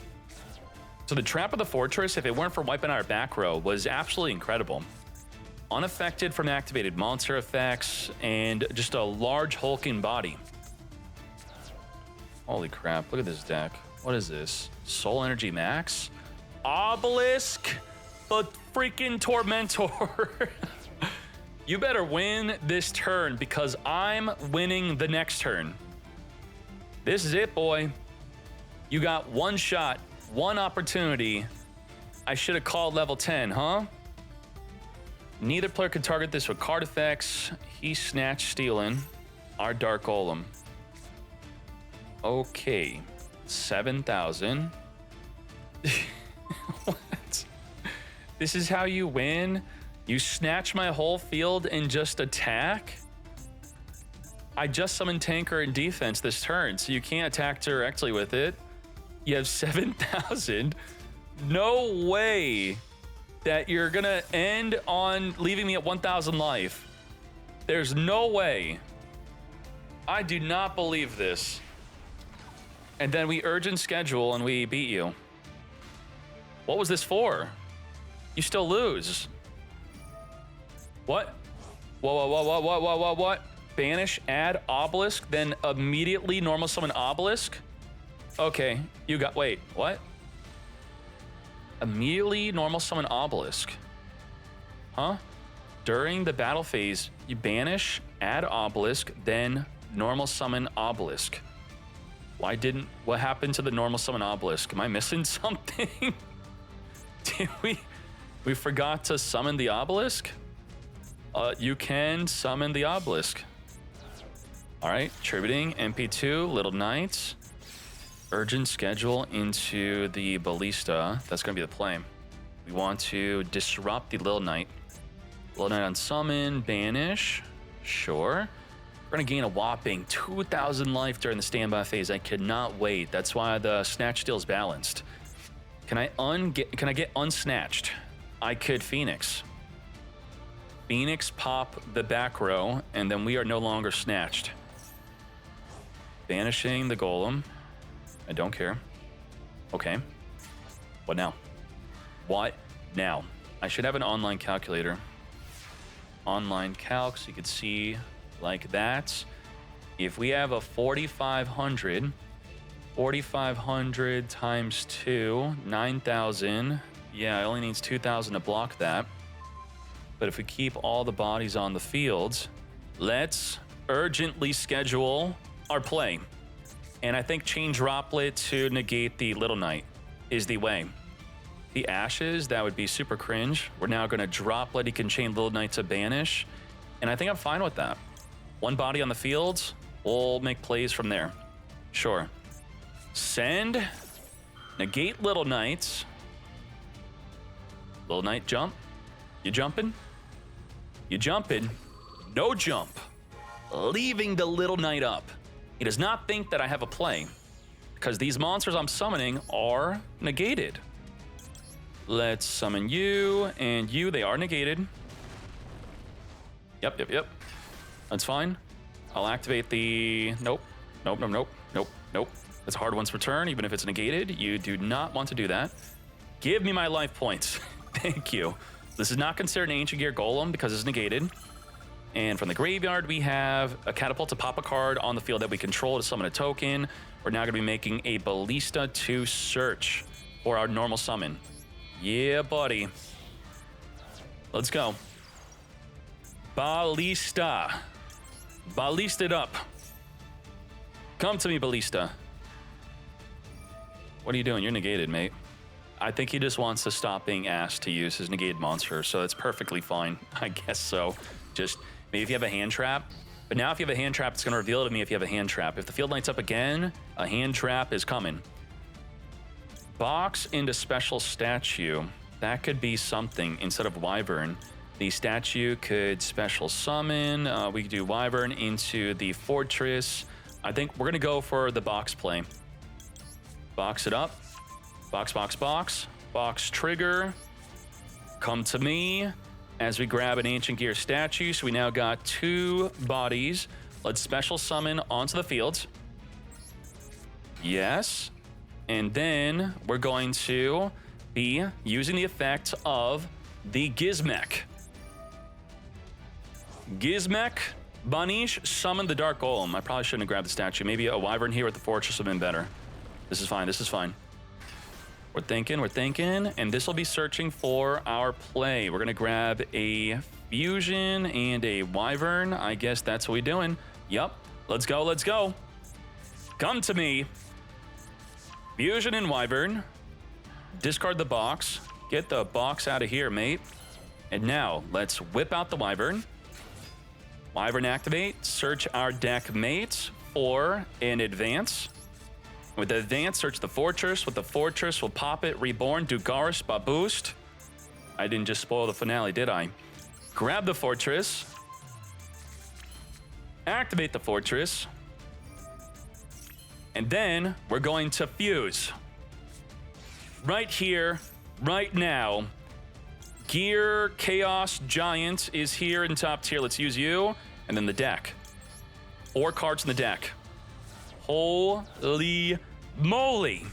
So the trap of the Fortress, if it weren't for wiping out our back row, was absolutely incredible. Unaffected from activated monster effects and just a large hulking body. Holy crap, look at this deck. What is this? Soul Energy Max? Obelisk? But freaking Tormentor. You better win this turn because I'm winning the next turn. This is it, boy. You got one shot. One opportunity. I should have called level 10, huh? Neither player can target this with card effects. He snatched stealing our Dark Golem. Okay. 7,000. What? This is how you win? You snatch my whole field and just attack? I just summoned Tanker in defense this turn, so you can't attack directly with it. You have 7,000. No way that you're gonna end on leaving me at 1,000 life. There's no way. I do not believe this. And then we urgent schedule and we beat you. What was this for? You still lose. What? What? Banish, add Obelisk, then immediately normal summon Obelisk? Okay, you got, wait, what? Immediately normal summon Obelisk. Huh? During the battle phase, you banish, add Obelisk, then normal summon Obelisk. What happened to the normal summon Obelisk? Am I missing something? Did we forgot to summon the Obelisk? You can summon the Obelisk. All right, tributing, MP2, Little Knights. Urgent schedule into the Ballista. That's going to be the play. We want to disrupt the Lil Knight. Lil Knight on summon, banish. Sure. We're going to gain a whopping 2,000 life during the standby phase. I cannot wait. That's why the snatch steal is balanced. Can I get unsnatched? I could Phoenix. Phoenix pop the back row, and then we are no longer snatched. Banishing the Golem. I don't care. Okay. What now? What now? I should have an online calculator. Online calc, so you could see like that. If we have a 4,500 times 2, 9,000. Yeah, it only needs 2,000 to block that. But if we keep all the bodies on the field, let's urgently schedule our play. And I think chain Droplet to negate the Little Knight is the way. The Ashes, that would be super cringe. We're now going to Droplet. He can chain Little Knight to banish. And I think I'm fine with that. One body on the field, we'll make plays from there. Sure. Send. Negate Little Knights. Little Knight jump. You jumping? You jumping? No jump. Leaving the Little Knight up. He does not think that I have a play because these monsters I'm summoning are negated. Let's summon you and you. They are negated. Yep. That's fine. I'll activate the... Nope. That's a hard one's return, even if it's negated. You do not want to do that. Give me my life points. Thank you. This is not considered an Ancient Gear Golem because it's negated. And from the graveyard, we have a Catapult to pop a card on the field that we control to summon a token. We're now going to be making a Ballista to search for our normal summon. Yeah, buddy. Let's go. Ballista. Ballista it up. Come to me, Ballista. What are you doing? You're negated, mate. I think he just wants to stop being asked to use his negated monster, so it's perfectly fine. I guess so. Just maybe if you have a hand trap. But now if you have a hand trap, it's going to reveal to me if you have a hand trap. If the field lights up again, a hand trap is coming. Box into special statue. That could be something instead of Wyvern. The statue could special summon. We could do Wyvern into the fortress. I think we're going to go for the box play. Box it up. Box, box, box. Box trigger. Come to me as we grab an Ancient Gear statue. So we now got 2 bodies. Let's special summon onto the field. Yes. And then we're going to be using the effect of the Gizmek. Gizmek, Banish, summon the Dark Golem. I probably shouldn't have grabbed the statue. Maybe a Wyvern here with the Fortress would have been better. This is fine, this is fine. We're thinking, and this will be searching for our play. We're gonna grab a Fusion and a Wyvern. I guess that's what we're doing. Yep, let's go, let's go. Come to me. Fusion and Wyvern. Discard the box. Get the box out of here, mate. And now, let's whip out the Wyvern. Wyvern activate. Search our deck mates for an advance. With the advance, search the fortress. With the fortress, we'll pop it. Reborn, Dugaris, Baboost. I didn't just spoil the finale, did I? Grab the fortress. Activate the fortress. And then we're going to fuse. Right here, right now. Gear Chaos Giant is here in top tier. Let's use you. And then the deck. 4 cards in the deck. Holy moly.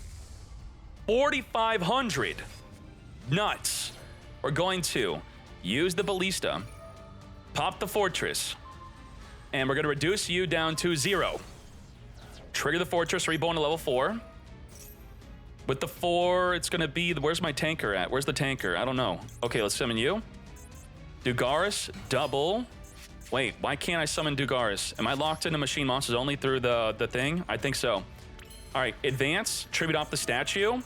4,500. Nuts. We're going to use the Ballista. Pop the Fortress. And we're going to reduce you down to 0. Trigger the Fortress, reborn to level 4. With the 4, it's going to be... Where's my tanker at? Where's the tanker? I don't know. Okay, let's summon you. Dugaris, double. Wait, why can't I summon Dugaris? Am I locked into machine monsters only through the thing? I think so. All right, advance. Tribute off the statue.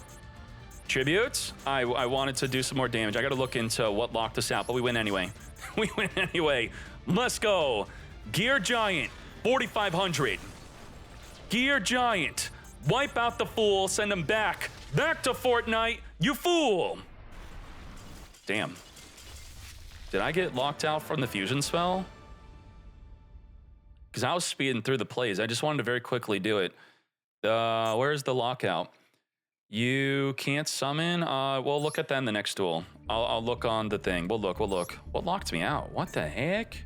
Tributes. I wanted to do some more damage. I got to look into what locked us out, but we win anyway. We win anyway. Let's go. Gear Giant, 4,500. Gear Giant. Wipe out the fool, send him back. Back to Fortnite, you fool! Damn. Did I get locked out from the fusion spell? Because I was speeding through the plays. I just wanted to very quickly do it. Where's the lockout? You can't summon? We'll look at that in the next duel. I'll look on the thing. We'll look. What locked me out? What the heck?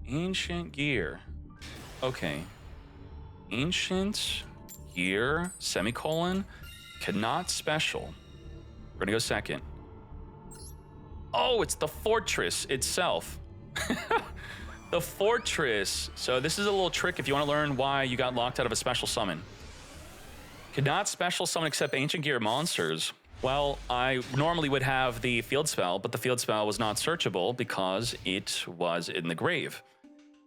Ancient Gear. Okay. Ancient Gear, semicolon, cannot special. We're gonna go second. Oh, it's the Fortress itself. The Fortress. So this is a little trick if you want to learn why you got locked out of a special summon. Cannot special summon except Ancient Gear monsters. Well, I normally would have the field spell, but the field spell was not searchable because it was in the grave.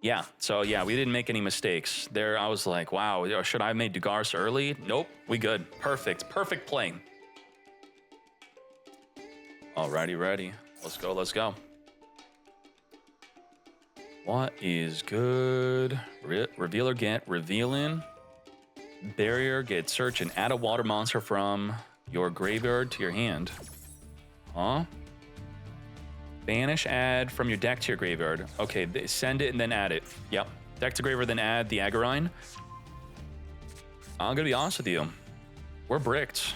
Yeah, so yeah, we didn't make any mistakes. There, I was like, wow, should I have made Dugaris early? Nope, we good. Perfect play. Alrighty, ready. Let's go. What is good? Revealer get, revealing. Barrier, get search and add a water monster from your graveyard to your hand. Huh? Banish, add from your deck to your graveyard. Okay, send it and then add it. Yep. Deck to graveyard, then add the Agarine. I'm gonna be honest with you. We're bricked.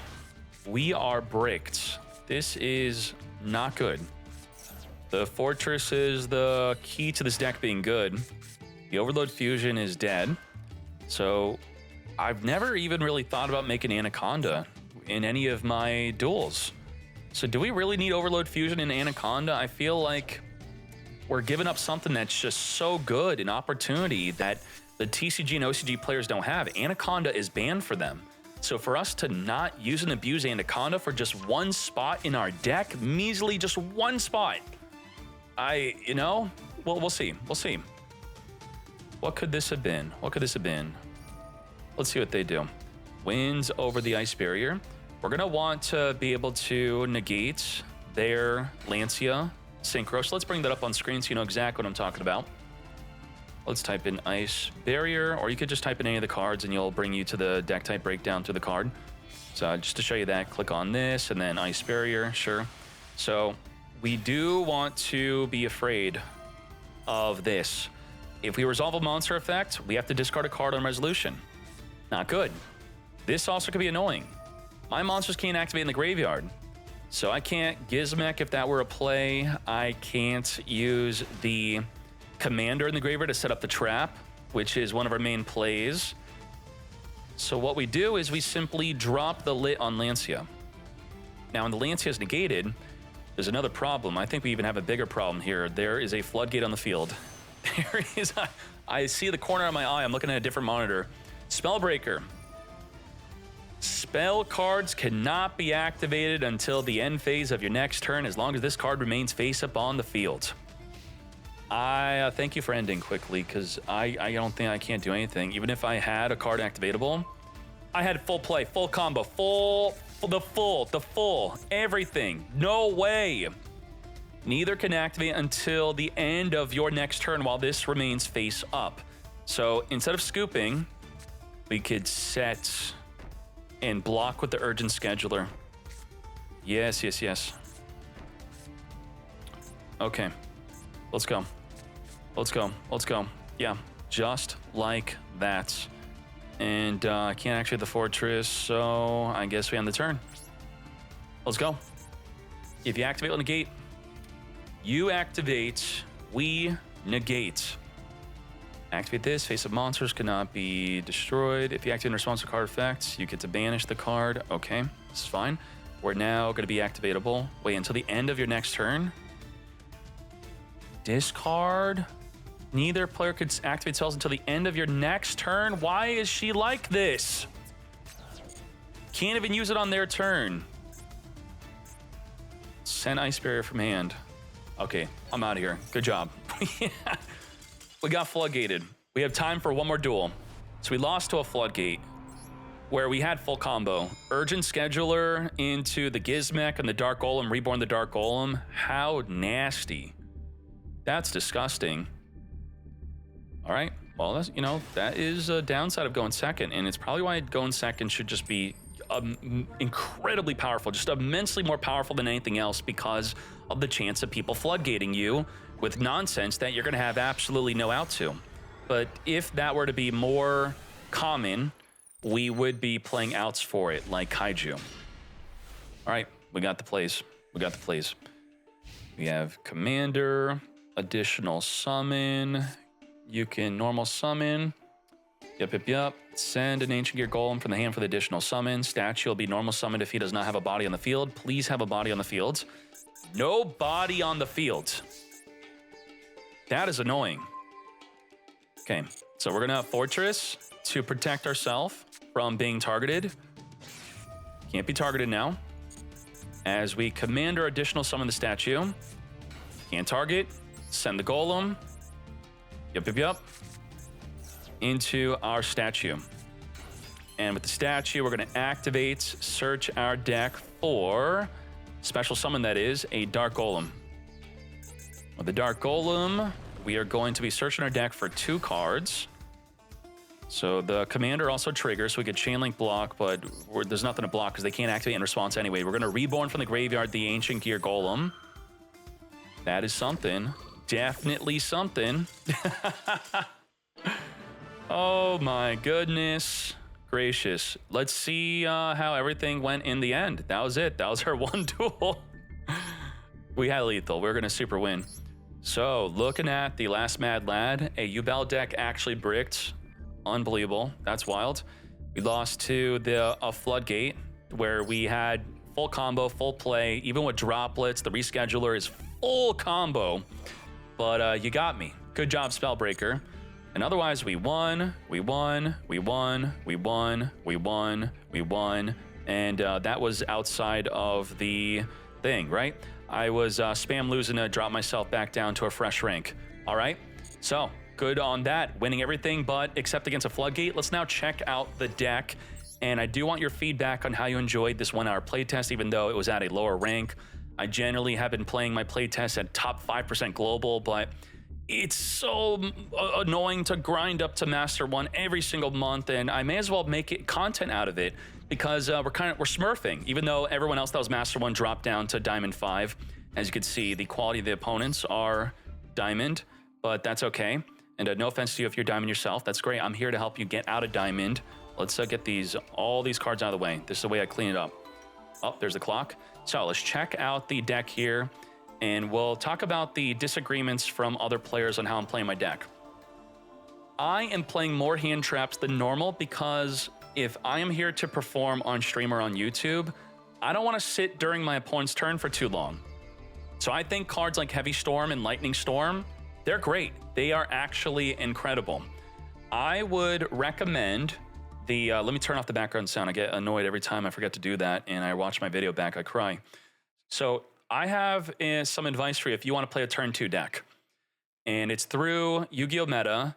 We are bricked. This is not good. The Fortress is the key to this deck being good. The Overload Fusion is dead. So I've never even really thought about making Anaconda in any of my duels. So do we really need Overload Fusion in Anaconda? I feel like we're giving up something that's just so good, an opportunity that the TCG and OCG players don't have. Anaconda is banned for them. So for us to not use and abuse Anaconda for just one spot in our deck, measly just one spot, You know, we'll see. We'll see. What could this have been? What could this have been? Let's see what they do. Wins over the ice barrier. We're gonna want to be able to negate their Lancia synchro. So let's bring that up on screen so you know exactly what I'm talking about. Let's type in ice barrier, or you could just type in any of the cards and you'll bring you to the deck type breakdown to the card. So just to show you that, click on this and then ice barrier, sure. So we do want to be afraid of this. If we resolve a monster effect, we have to discard a card on resolution. Not good. This also could be annoying. My monsters can't activate in the graveyard. So I can't Gizmek if that were a play. I can't use the commander in the graveyard to set up the trap, which is one of our main plays. So what we do is we simply drop the lit on Lancia. Now, when the Lancia is negated, there's another problem. I think we even have a bigger problem here. There is a floodgate on the field. There is. I see the corner of my eye. I'm looking at a different monitor. Spellbreaker. Spell cards cannot be activated until the end phase of your next turn as long as this card remains face up on the field. I thank you for ending quickly, because I don't think I can't do anything. Even if I had a card activatable, I had full play, full combo, the full, everything. No way. Neither can activate until the end of your next turn while this remains face up. So instead of scooping, we could set and block with the urgent scheduler. Yes. Okay. Let's go. Yeah, just like that. And I can't activate the fortress, so I guess we end the turn. Let's go. If you activate or negate, you activate, we negate. Activate this, face of monsters cannot be destroyed. If you activate in response to card effects, you get to banish the card. Okay, this is fine. We're now going to be activatable. Wait until the end of your next turn. Discard. Neither player could activate spells until the end of your next turn. Why is she like this? Can't even use it on their turn. Send ice barrier from hand. Okay, I'm out of here. Good job. We got floodgated. We have time for one more duel. So we lost to a floodgate where we had full combo. Urgent scheduler into the Gizmek and the Dark Golem, reborn the Dark Golem. How nasty. That's disgusting. All right, well, that's, you know, that is a downside of going second, and it's probably why going second should just be incredibly powerful, just immensely more powerful than anything else, because of the chance of people floodgating you with nonsense that you're going to have absolutely no out to. But if that were to be more common, we would be playing outs for it, like Kaiju. All right, we got the plays. We have Commander, additional summon. You can normal summon. Yep. Send an Ancient Gear Golem from the hand for the additional summon. Statue will be normal summoned if he does not have a body on the field. Please have a body on the field. No body on the field. That is annoying. Okay, so we're gonna have Fortress to protect ourselves from being targeted. Can't be targeted now. As we Commander additional summon the statue. Can't target. Send the Golem. Yep. Into our statue. And with the statue, we're going to activate, search our deck for special summon, that is, a Dark Golem. With the Dark Golem, we are going to be searching our deck for 2 cards. So the commander also triggers, so we could chain link block, but there's nothing to block because they can't activate in response anyway. We're going to reborn from the graveyard the Ancient Gear Golem. That is something. Definitely something. Oh my goodness gracious. Let's see how everything went in the end. That was it. That was our one duel. We had lethal. We're going to super win. So looking at the last Mad Lad, a Yubel deck actually bricked. Unbelievable. That's wild. We lost to a Floodgate where we had full combo, full play. Even with droplets, the rescheduler is full combo. But you got me. Good job, Spellbreaker. And otherwise, we won. And that was outside of the thing, right? I was spam losing to drop myself back down to a fresh rank. All right, so good on that, winning everything but except against a floodgate. Let's now check out the deck, and I do want your feedback on how you enjoyed this 1 hour playtest, even though it was at a lower rank. I generally have been playing my playtest at top 5% global, but it's so annoying to grind up to Master 1 every single month, and I may as well make it content out of it because we're smurfing, even though everyone else that was Master 1 dropped down to Diamond 5. As you can see, the quality of the opponents are Diamond, but that's okay. And no offense to you if you're Diamond yourself, that's great. I'm here to help you get out of Diamond. Let's get all these cards out of the way. This is the way I clean it up. Oh, there's the clock. So let's check out the deck here, and we'll talk about the disagreements from other players on how I'm playing my deck. I am playing more hand traps than normal because if I am here to perform on stream or on YouTube, I don't want to sit during my opponent's turn for too long. So I think cards like Heavy Storm and Lightning Storm, they're great. They are actually incredible. I would recommend the, let me turn off the background sound. I get annoyed every time I forget to do that, and I watch my video back, I cry. So I have some advice for you if you want to play a turn 2 deck. And it's through Yu-Gi-Oh! Meta,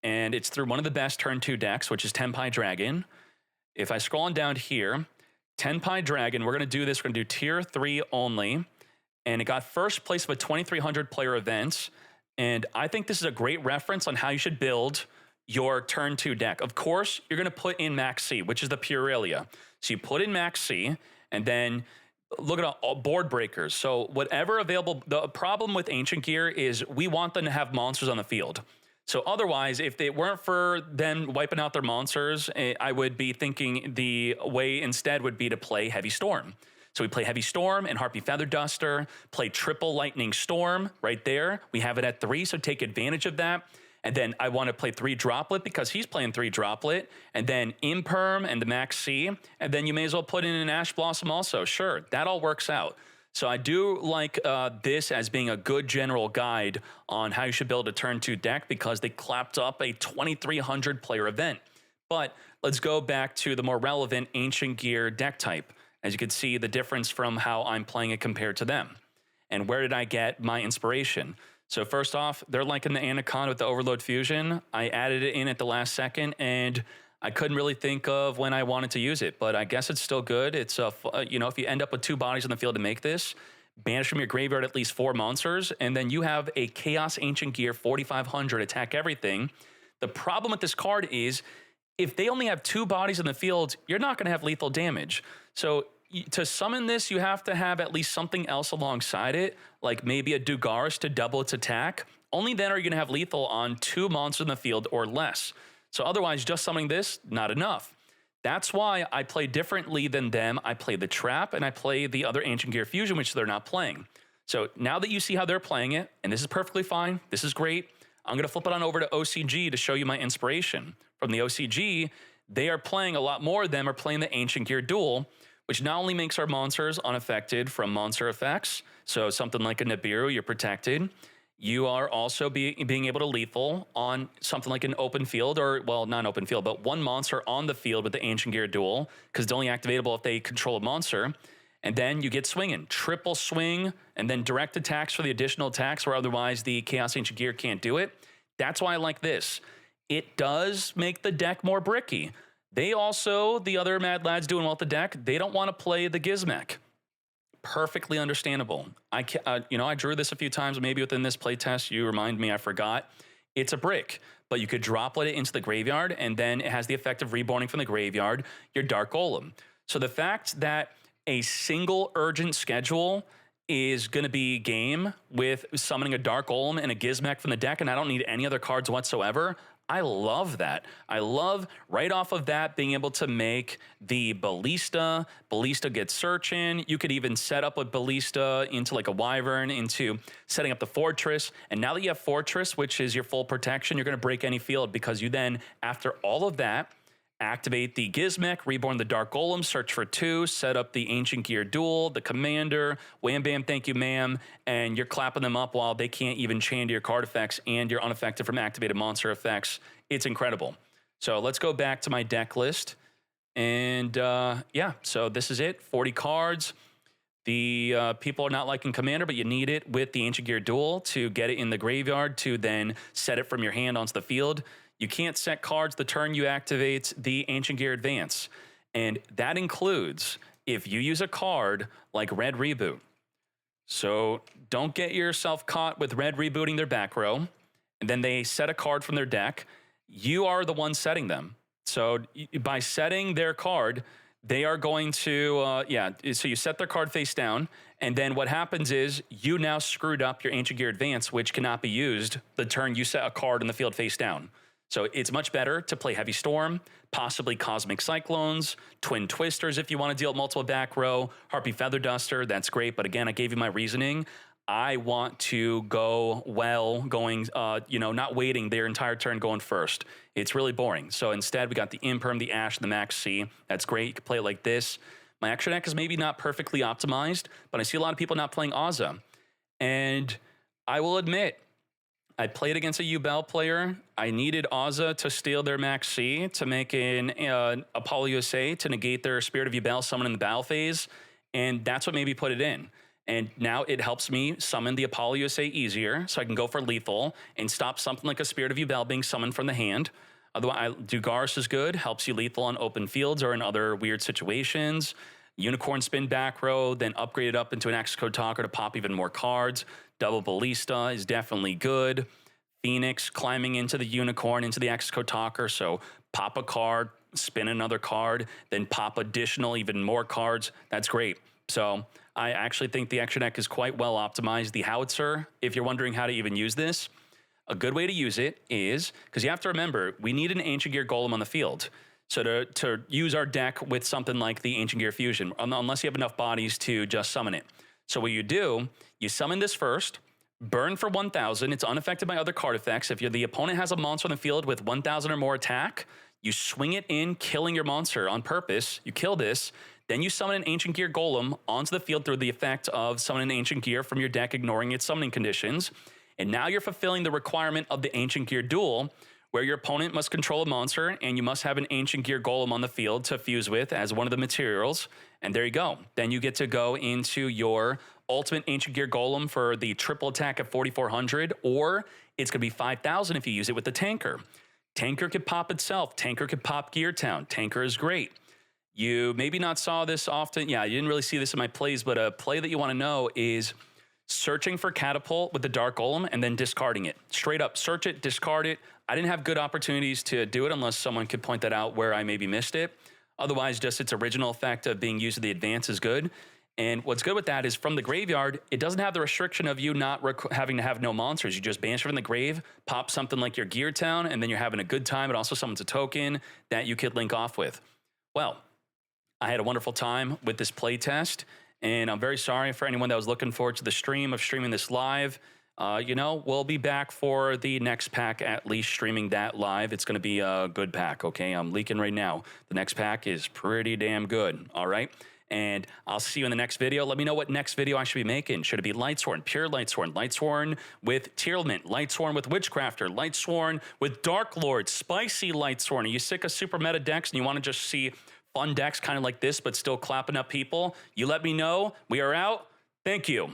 and it's through one of the best turn 2 decks, which is Tenpai Dragon. If I scroll on down here, Tenpai Dragon, we're going to do this. We're going to do tier 3 only. And it got first place of a 2,300 player event. And I think this is a great reference on how you should build your turn 2 deck. Of course, you're going to put in Max C, which is the Purelia. So you put in Max C, and then look at all board breakers. So whatever available, the problem with Ancient Gear is we want them to have monsters on the field. So otherwise, if it weren't for them wiping out their monsters, I would be thinking the way instead would be to play Heavy Storm. So we play Heavy Storm and Harpy Feather Duster, play triple Lightning Storm right there. We have it at 3, so take advantage of that. And then I want to play 3 Droplet because he's playing 3 Droplet, and then Imperm and the Max C, and then you may as well put in an Ash Blossom also. Sure, that all works out. So I do like this as being a good general guide on how you should build a turn 2 deck because they clapped up a 2,300 player event. But let's go back to the more relevant Ancient Gear deck type. As you can see, the difference from how I'm playing it compared to them. And where did I get my inspiration? So first off, they're liking the Anaconda with the Overload Fusion. I added it in at the last second, and I couldn't really think of when I wanted to use it, but I guess it's still good. It's, you know, if you end up with 2 bodies on the field to make this, banish from your graveyard at least 4 monsters, and then you have a Chaos Ancient Gear 4,500 attack everything. The problem with this card is if they only have 2 bodies in the field, you're not going to have lethal damage. So to summon this, you have to have at least something else alongside it, like maybe a Dugaris to double its attack. Only then are you going to have lethal on 2 monsters in the field or less. So otherwise, just summoning this, not enough. That's why I play differently than them. I play the Trap and I play the other Ancient Gear Fusion, which they're not playing. So now that you see how they're playing it, and this is perfectly fine, this is great, I'm going to flip it on over to OCG to show you my inspiration. From the OCG, they are playing a lot more of them are playing the Ancient Gear Duel, which not only makes our monsters unaffected from monster effects, so something like a Nibiru, you're protected. You are also being able to lethal on something like an open field, or, well, not an open field, but 1 monster on the field with the Ancient Gear Duel, because it's only activatable if they control a monster. And then you get swinging, triple swing, and then direct attacks for the additional attacks where otherwise the Chaos Ancient Gear can't do it. That's why I like this. It does make the deck more bricky. They also, the other Mad Lads doing well with the deck, they don't want to play the Gizmek. Perfectly understandable. You know, I drew this a few times, maybe within this playtest. You remind me, I forgot. It's a brick, but you could droplet it into the graveyard, and then it has the effect of reborning from the graveyard your Dark Golem. So the fact that a single urgent schedule is going to be game with summoning a Dark Golem and a Gizmek from the deck, and I don't need any other cards whatsoever, I love that. I love right off of that being able to make the Ballista. Ballista gets searching. You could even set up a Ballista into like a Wyvern into setting up the Fortress. And now that you have Fortress, which is your full protection, you're going to break any field because you then, after all of that, activate the Gizmek, reborn the Dark Golem, search for 2, set up the Ancient Gear Duel, the Commander, wham bam, thank you ma'am, and you're clapping them up while they can't even chain to your card effects and you're unaffected from activated monster effects. It's incredible. So let's go back to my deck list. And yeah, so this is it, 40 cards. The people are not liking Commander, but you need it with the Ancient Gear Duel to get it in the graveyard to then set it from your hand onto the field. You can't set cards the turn you activate the Ancient Gear Advance. And that includes if you use a card like Red Reboot. So don't get yourself caught with Red rebooting their back row, and then they set a card from their deck. You are the one setting them. So by setting their card, they are going to, so you set their card face down, and then what happens is you now screwed up your Ancient Gear Advance, which cannot be used the turn you set a card in the field face down. So it's much better to play Heavy Storm, possibly Cosmic Cyclones, Twin Twisters if you want to deal with multiple back row, Harpy Feather Duster, that's great. But again, I gave you my reasoning. I want to go not waiting their entire turn going first. It's really boring. So instead, we got the Imperm, the Ash, the Max C. That's great. You can play it like this. My extra deck is maybe not perfectly optimized, but I see a lot of people not playing Azza. And I will admit, I played against a Yubel player. I needed Azza to steal their Max C to make an Apollo USA to negate their Spirit of Yubel summon in the battle phase. And that's what made me put it in. And now it helps me summon the Apollo USA easier, so I can go for lethal and stop something like a Spirit of Yubel being summoned from the hand. Otherwise, Dugaris is good, helps you lethal on open fields or in other weird situations. Unicorn spin back row, then upgrade it up into an X-Code Talker to pop even more cards. Double Ballista is definitely good. Phoenix climbing into the Unicorn, into the X-Code Talker, so pop a card, spin another card, then pop additional, even more cards. That's great. So I actually think the extra deck is quite well optimized. The Howitzer, if you're wondering how to even use this, a good way to use it is, because you have to remember, we need an Ancient Gear Golem on the field. So to use our deck with something like the Ancient Gear Fusion, unless you have enough bodies to just summon it. So what you do, you summon this first, burn for 1,000. It's unaffected by other card effects. If the opponent has a monster on the field with 1,000 or more attack, you swing it in, killing your monster on purpose. You kill this. Then you summon an Ancient Gear Golem onto the field through the effect of summoning an Ancient Gear from your deck, ignoring its summoning conditions. And now you're fulfilling the requirement of the Ancient Gear Duel, where your opponent must control a monster, and you must have an Ancient Gear Golem on the field to fuse with as one of the materials. And there you go. Then you get to go into your ultimate Ancient Gear Golem for the triple attack at 4,400, or it's going to be 5,000 if you use it with the Tanker. Tanker could pop itself. Tanker could pop Gear Town. Tanker is great. You maybe not saw this often. Yeah, you didn't really see this in my plays, but a play that you want to know is searching for Catapult with the Dark Golem and then discarding it. Straight up, search it, discard it. I didn't have good opportunities to do it unless someone could point that out where I maybe missed it. Otherwise, just its original effect of being used with the advance is good. And what's good with that is from the graveyard, it doesn't have the restriction of you not having to have no monsters. You just banish from the grave, pop something like your Gear Town, and then you're having a good time. It also summons a token that you could link off with. Well, I had a wonderful time with this playtest, and I'm very sorry for anyone that was looking forward to the stream of streaming this live. We'll be back for the next pack, at least streaming that live. It's going to be a good pack, okay? I'm leaking right now. The next pack is pretty damn good, all right? And I'll see you in the next video. Let me know what next video I should be making. Should it be Lightsworn, Pure Lightsworn, Lightsworn with Tearlament, Lightsworn with Witchcrafter, Lightsworn with Dark Lord, Spicy Lightsworn? Are you sick of super meta decks and you want to just see fun decks kind of like this but still clapping up people? You let me know. We are out. Thank you.